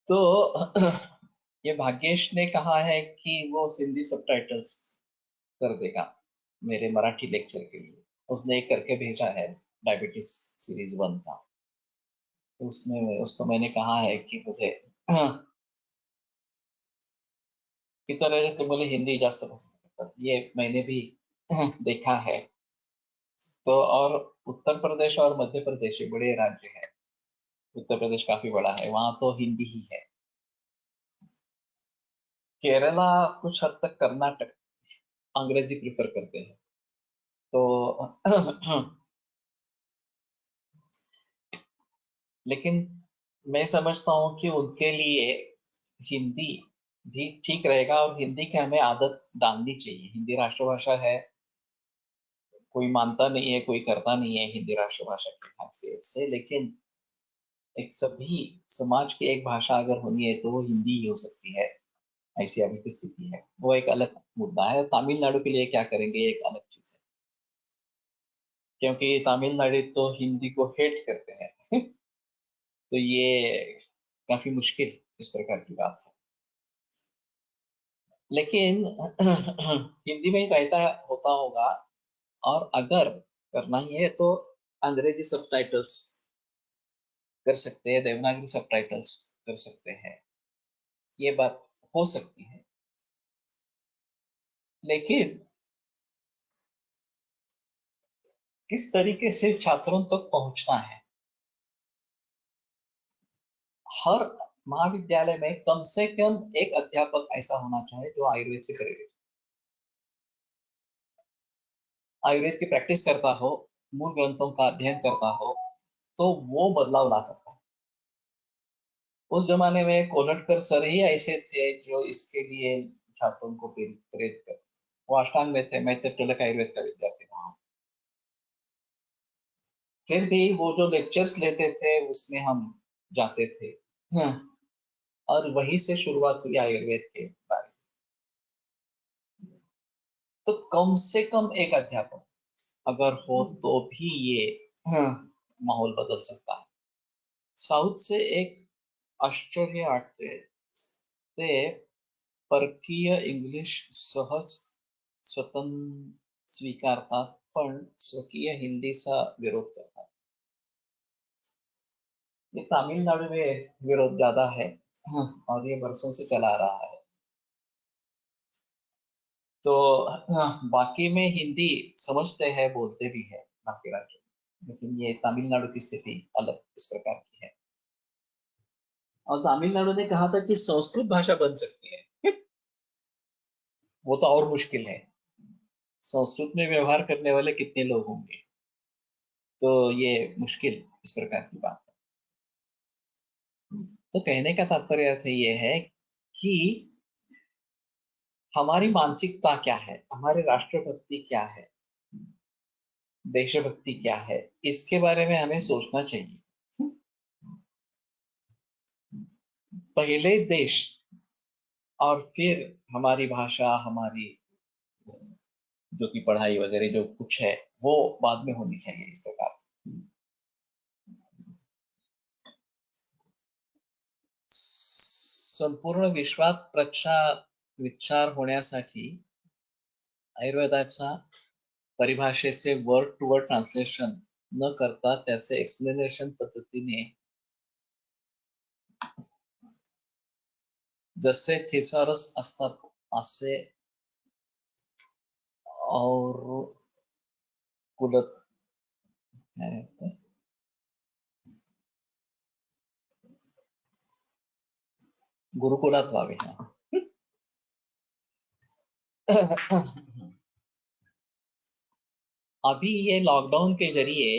तो ये भाग्येश ने कहा है कि वो सिंधी सबटाइटल्स कर देगा मेरे मराठी लेक्चर के लिए। उसने एक करके भेजा है, डायबिटीज सीरीज 1 था। तो उसमें उसको मैंने कहा है कि मुझे इतर तो बोले हिंदी जास्त पसंद करतात, ये मैंने भी देखा है। तो और उत्तर प्रदेश और मध्य प्रदेश ये बड़े राज्य है। उत्तर प्रदेश काफी बड़ा है, वहां तो हिंदी ही है। केरला कुछ हद तक कर्नाटक अंग्रेजी प्रिफर करते हैं। तो लेकिन मैं समझता हूँ कि उनके लिए हिंदी भी ठीक रहेगा, और हिंदी की हमें आदत डालनी चाहिए। हिंदी राष्ट्रभाषा है, कोई मानता नहीं है, कोई करता नहीं है हिंदी राष्ट्रभाषा की हैसियत से, लेकिन एक सभी समाज की एक भाषा अगर होनी है तो वो हिंदी ही हो सकती है। ऐसी अभी की स्थिति है, वो एक अलग मुद्दा है। तमिलनाडु के लिए क्या करेंगे ये एक अलग चीज है, क्योंकि तमिलनाडु तो हिंदी को हेट करते हैं। तो ये काफी मुश्किल इस प्रकार की बात है। लेकिन हिंदी में ही रहता होता होगा, और अगर करना ही है तो अंग्रेजी सबटाइटल्स कर सकते हैं, देवनागरी सबटाइटल्स कर सकते हैं, ये बात हो सकती है। लेकिन किस तरीके से छात्रों तक पहुंचना है, हर महाविद्यालय में कम से कम एक अध्यापक ऐसा होना चाहिए जो आयुर्वेद से प्रेरित, आयुर्वेद की प्रैक्टिस करता हो, मूल ग्रंथों का अध्ययन करता हो, तो वो बदलाव ला सकता है। उस जमाने में कोलटकर सर ही ऐसे थे जो इसके लिए छात्रों को प्रेरित प्रेरित कर, वो अष्टांग में थे, मैं तो तिलक आयुर्वेद का विद्यार्थी रहा हूँ। फिर भी वो जो लेक्चर्स लेते थे उसमें हम जाते थे। हाँ, और वहीं से शुरुआत हुई आयुर्वेद के बारे में। तो कम से कम एक अध्यापक अगर हो तो भी ये हाँ, माहौल बदल सकता है। साउथ से एक आश्चर्य वाटते, ते परकीय इंग्लिश सहज स्वतंत्र स्वीकारतात, पण स्वकीय हिंदीचा विरोध करतात। ये तमिलनाडु में विरोध ज्यादा है, हाँ, और ये बरसों से चला आ रहा है। तो हाँ, बाकी में हिंदी समझते हैं, बोलते भी है बाकी राज्यों में, लेकिन ये तमिलनाडु की स्थिति अलग इस प्रकार की है। और तमिलनाडु ने कहा था कि संस्कृत भाषा बन सकती है। वो तो और मुश्किल है, संस्कृत में व्यवहार करने वाले कितने लोग होंगे, तो ये मुश्किल इस प्रकार की बात है। तो कहने का तात्पर्य अर्थ ये है कि हमारी मानसिकता क्या है, हमारे राष्ट्रभक्ति क्या है, देशभक्ति क्या है, इसके बारे में हमें सोचना चाहिए। पहले देश और फिर हमारी भाषा, हमारी जो की पढ़ाई वगैरह जो कुछ है वो बाद में होनी चाहिए इस प्रकार। संपूर्ण विश्वात विचार होण्यासाठी आयुर्वेदाच्या परिभाषेचे वर्ड टू वर्ड ट्रान्सलेशन न करता त्याचे एक्सप्लेनेशन पद्धतीने जसे थिसॉरस असतात असे और कुलत गुरुकुलात व्हावे। अभी ये लॉकडाउन के जरिए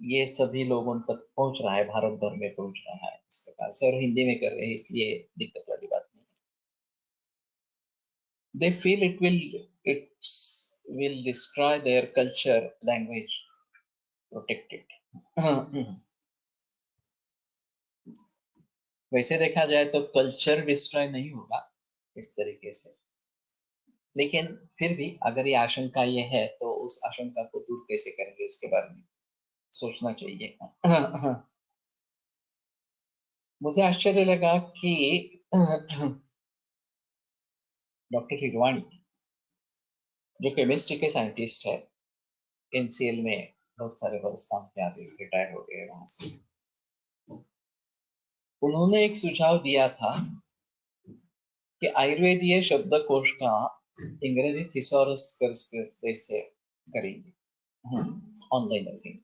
ये सभी लोगों तक पहुंच रहा है, भारत भर में पहुंच रहा है इस प्रकार से, और हिंदी में कर रहे हैं, इसलिए दिक्कत वाली बात नहीं है। They feel it's will destroy their culture, language, protect it. वैसे देखा जाए तो कल्चर डिस्ट्रॉय नहीं होगा इस तरीके से, लेकिन फिर भी अगर ये आशंका ये है तो उस आशंका को दूर कैसे करेंगे उसके बारे में सोचना चाहिए। मुझे आश्चर्य लगा कि डॉक्टर हिरवाणी जो केमिस्ट्री के साइंटिस्ट है, एनसीएल में बहुत सारे वर्ष काम किया, रिटायर हो गए वहां से, उन्होंने एक सुझाव दिया था कि आयुर्वेदीय शब्दकोश का अंग्रेजी थिसॉरस से करेंगे ऑनलाइन रखेंगे।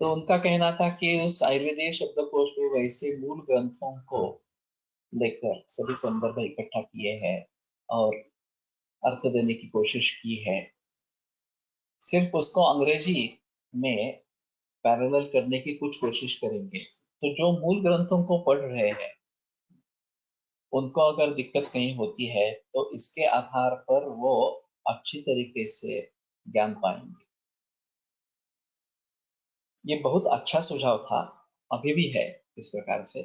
तो उनका कहना था कि उस आयुर्वेदीय शब्दकोश में वैसे मूल ग्रंथों को लेकर सभी संदर्भ इकट्ठा किए हैं और अर्थ देने की कोशिश की है, सिर्फ उसको अंग्रेजी में पैरेलल करने की कुछ कोशिश करेंगे। तो जो मूल ग्रंथों को पढ़ रहे हैं उनको अगर दिक्कत कहीं होती है तो इसके आधार पर वो अच्छी तरीके से ज्ञान पाएंगे। ये बहुत अच्छा सुझाव था, अभी भी है इस प्रकार से।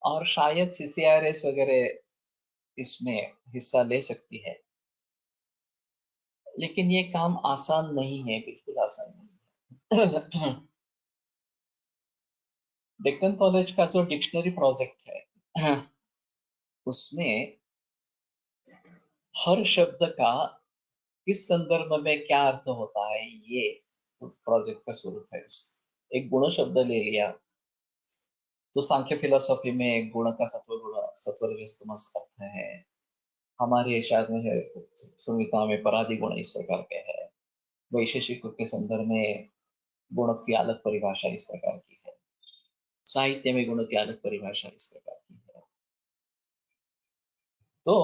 और शायद सीसीआरएस वगैरह इसमें हिस्सा ले सकती है, लेकिन ये काम आसान नहीं है, बिल्कुल आसान नहीं है। डेक्कन कॉलेज का जो डिक्शनरी प्रोजेक्ट है उसमें हर शब्द का किस संदर्भ में क्या अर्थ होता है, ये उस प्रोजेक्ट का स्वरूप है। एक गुण शब्द ले लिया तो सांख्य फिलोसॉफी में गुण का सत्वर रजस्तमस अर्थ है, हमारे शायद में है संहिता में परादि गुण इस प्रकार के है, वैशेषिक के संदर्भ में गुण की अलग परिभाषा इस प्रकार की है, साहित्य में गुण की अलग परिभाषा इस प्रकार की है। तो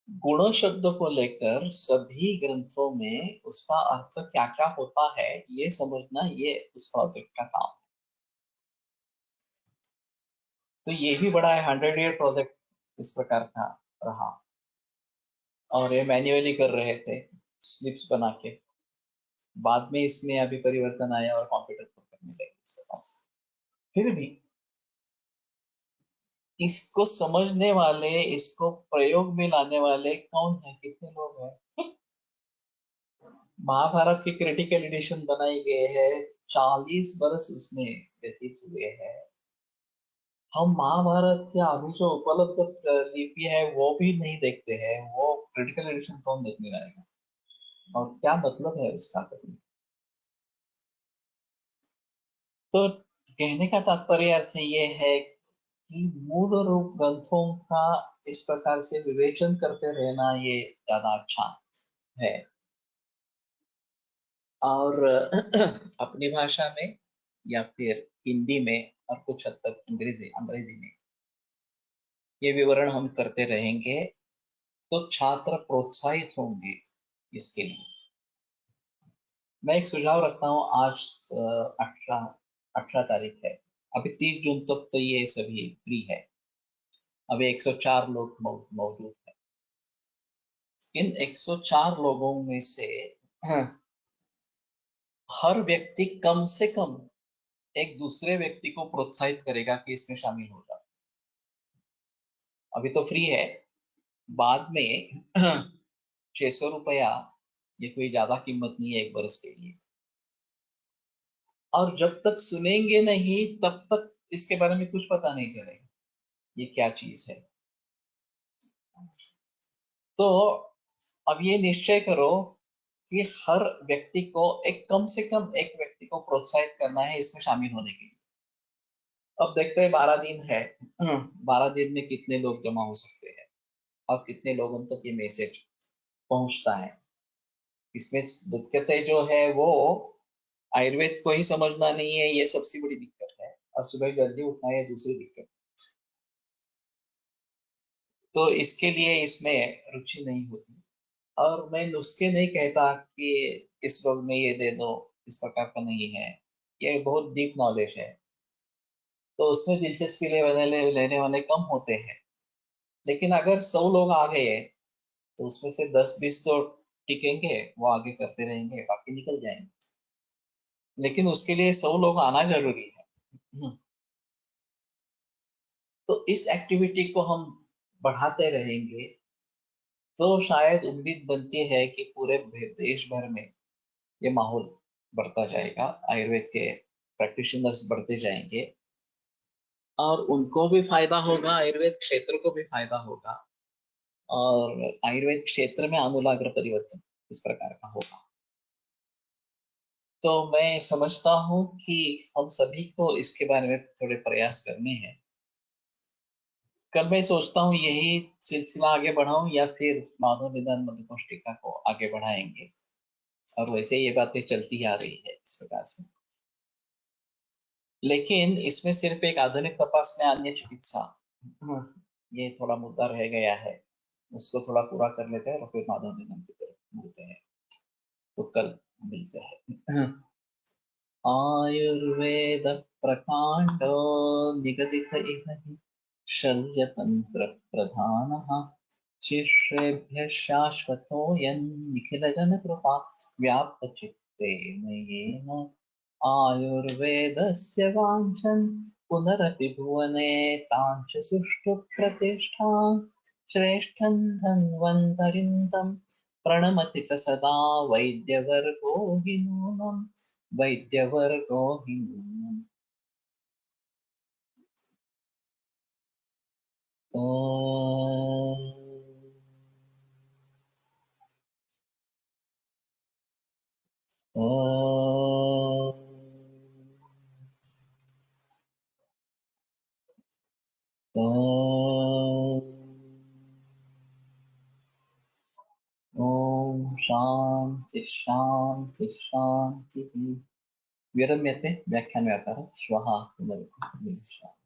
गुण शब्द को लेकर सभी ग्रंथों में उसका अर्थ क्या क्या होता है ये समझना, ये उस प्रोजेक्ट का काम है। तो ये भी बड़ा 100 ईयर प्रोजेक्ट इस प्रकार का रहा, और ये मैन्युअली कर रहे थे स्लिप्स बना के, बाद में इसमें अभी परिवर्तन आया और कंप्यूटर पर करने लगे इसके पास। फिर भी इसको समझने वाले, इसको प्रयोग में लाने वाले कौन है, कितने लोग हैं? महाभारत की क्रिटिकल एडिशन बनाई गई है, 40 बरस उसमें व्यतीत हुए हैं। हम महाभारत के अभी जो उपलब्ध लिपि है वो भी नहीं देखते हैं, वो क्रिटिकल एडिशन कौन देखने जाएगा, और क्या मतलब है उसका कभी। तो कहने का तात्पर्य अर्थ ये है कि मूल रूप ग्रंथों का इस प्रकार से विवेचन करते रहना ये ज्यादा अच्छा है। और अपनी भाषा में या फिर हिंदी में और कुछ हद तक अंग्रेजी अंग्रेजी में ये विवरण हम करते रहेंगे तो छात्र प्रोत्साहित होंगे इसके लिए। मैं एक सुझाव रखता हूँ, आज 18 तारीख है, अभी 30 जून तक तो ये सभी फ्री है, अभी 104 लोग मौजूद है। इन 104 लोगों में से हर व्यक्ति कम से कम एक दूसरे व्यक्ति को प्रोत्साहित करेगा कि इसमें शामिल हो जाओ। अभी तो फ्री है, बाद में 600 रुपया, ये कोई ज्यादा कीमत नहीं है एक बरस के लिए, और जब तक सुनेंगे नहीं तब तक इसके बारे में कुछ पता नहीं चलेगा ये क्या चीज है। तो अब ये निश्चय करो कि हर व्यक्ति को एक कम से कम एक व्यक्ति को प्रोत्साहित करना है इसमें शामिल होने के लिए। अब देखते हैं 12 दिन है, 12 दिन में कितने लोग जमा हो सकते हैं और कितने लोगों तक ये मैसेज पहुंचता है। इसमें दिक्कतें जो है वो आयुर्वेद को ही समझना नहीं है, ये सबसे बड़ी दिक्कत है, और सुबह जल्दी उठना है दूसरी दिक्कत। तो इसके लिए इसमें रुचि नहीं होती, और मैं नुस्खे नहीं कहता कि इस रोग में ये दे दो, इस प्रकार का नहीं है, ये बहुत डीप नॉलेज है। तो उसमें दिलचस्पी लेने वाले कम होते हैं, लेकिन अगर 100 लोग आ गए तो उसमें से 10-20 तो टिकेंगे, वो आगे करते रहेंगे, बाकी निकल जाएंगे। लेकिन उसके लिए 100 लोग आना जरूरी है। तो इस एक्टिविटी को हम बढ़ाते रहेंगे तो शायद उम्मीद बनती है कि पूरे देश भर में ये माहौल बढ़ता जाएगा, आयुर्वेद के प्रैक्टिशनर्स बढ़ते जाएंगे और उनको भी फायदा होगा, आयुर्वेद क्षेत्र को भी फायदा होगा और आयुर्वेद क्षेत्र में आमूलाग्र परिवर्तन इस प्रकार का होगा। तो मैं समझता हूँ कि हम सभी को इसके बारे में थोड़े प्रयास करने हैं। कल मैं सोचता हूँ यही सिलसिला आगे बढ़ाऊं या फिर माधव निदान मधुकोश टीका को आगे बढ़ाएंगे, और वैसे ये बातें चलती आ रही है इस प्रकार से। लेकिन इसमें सिर्फ एक आधुनिक तपास में अन्य चिकित्सा, ये थोड़ा मुद्दा रह गया है, उसको थोड़ा पूरा कर लेते हैं और फिर माधव निधन की तरफ मिलते हैं। तो कल मिलते हैं। आयुर्वेद प्रकांडो निगदित इह हि शल्यतंत्र प्रधानः शिष्येभ्यः शाश्वतोऽयं निखिलजन कृपा व्याप्तचित्ते मयेन आयुर्वेदस्य वाञ्छन् पुनरपि भुवने ताञ्च सुष्ठु प्रतिष्ठां श्रेष्ठं धन्वन्तरिं तं प्रणमति च सदा वैद्यवर्गो हि नूनम् वैद्यवर्गो हि नूनम्। ॐ ॐ शान्ति शान्ति शान्तिः। विरम्यते व्याख्यानव्यापारः। श्वः पुनर्मिलिष्यामः।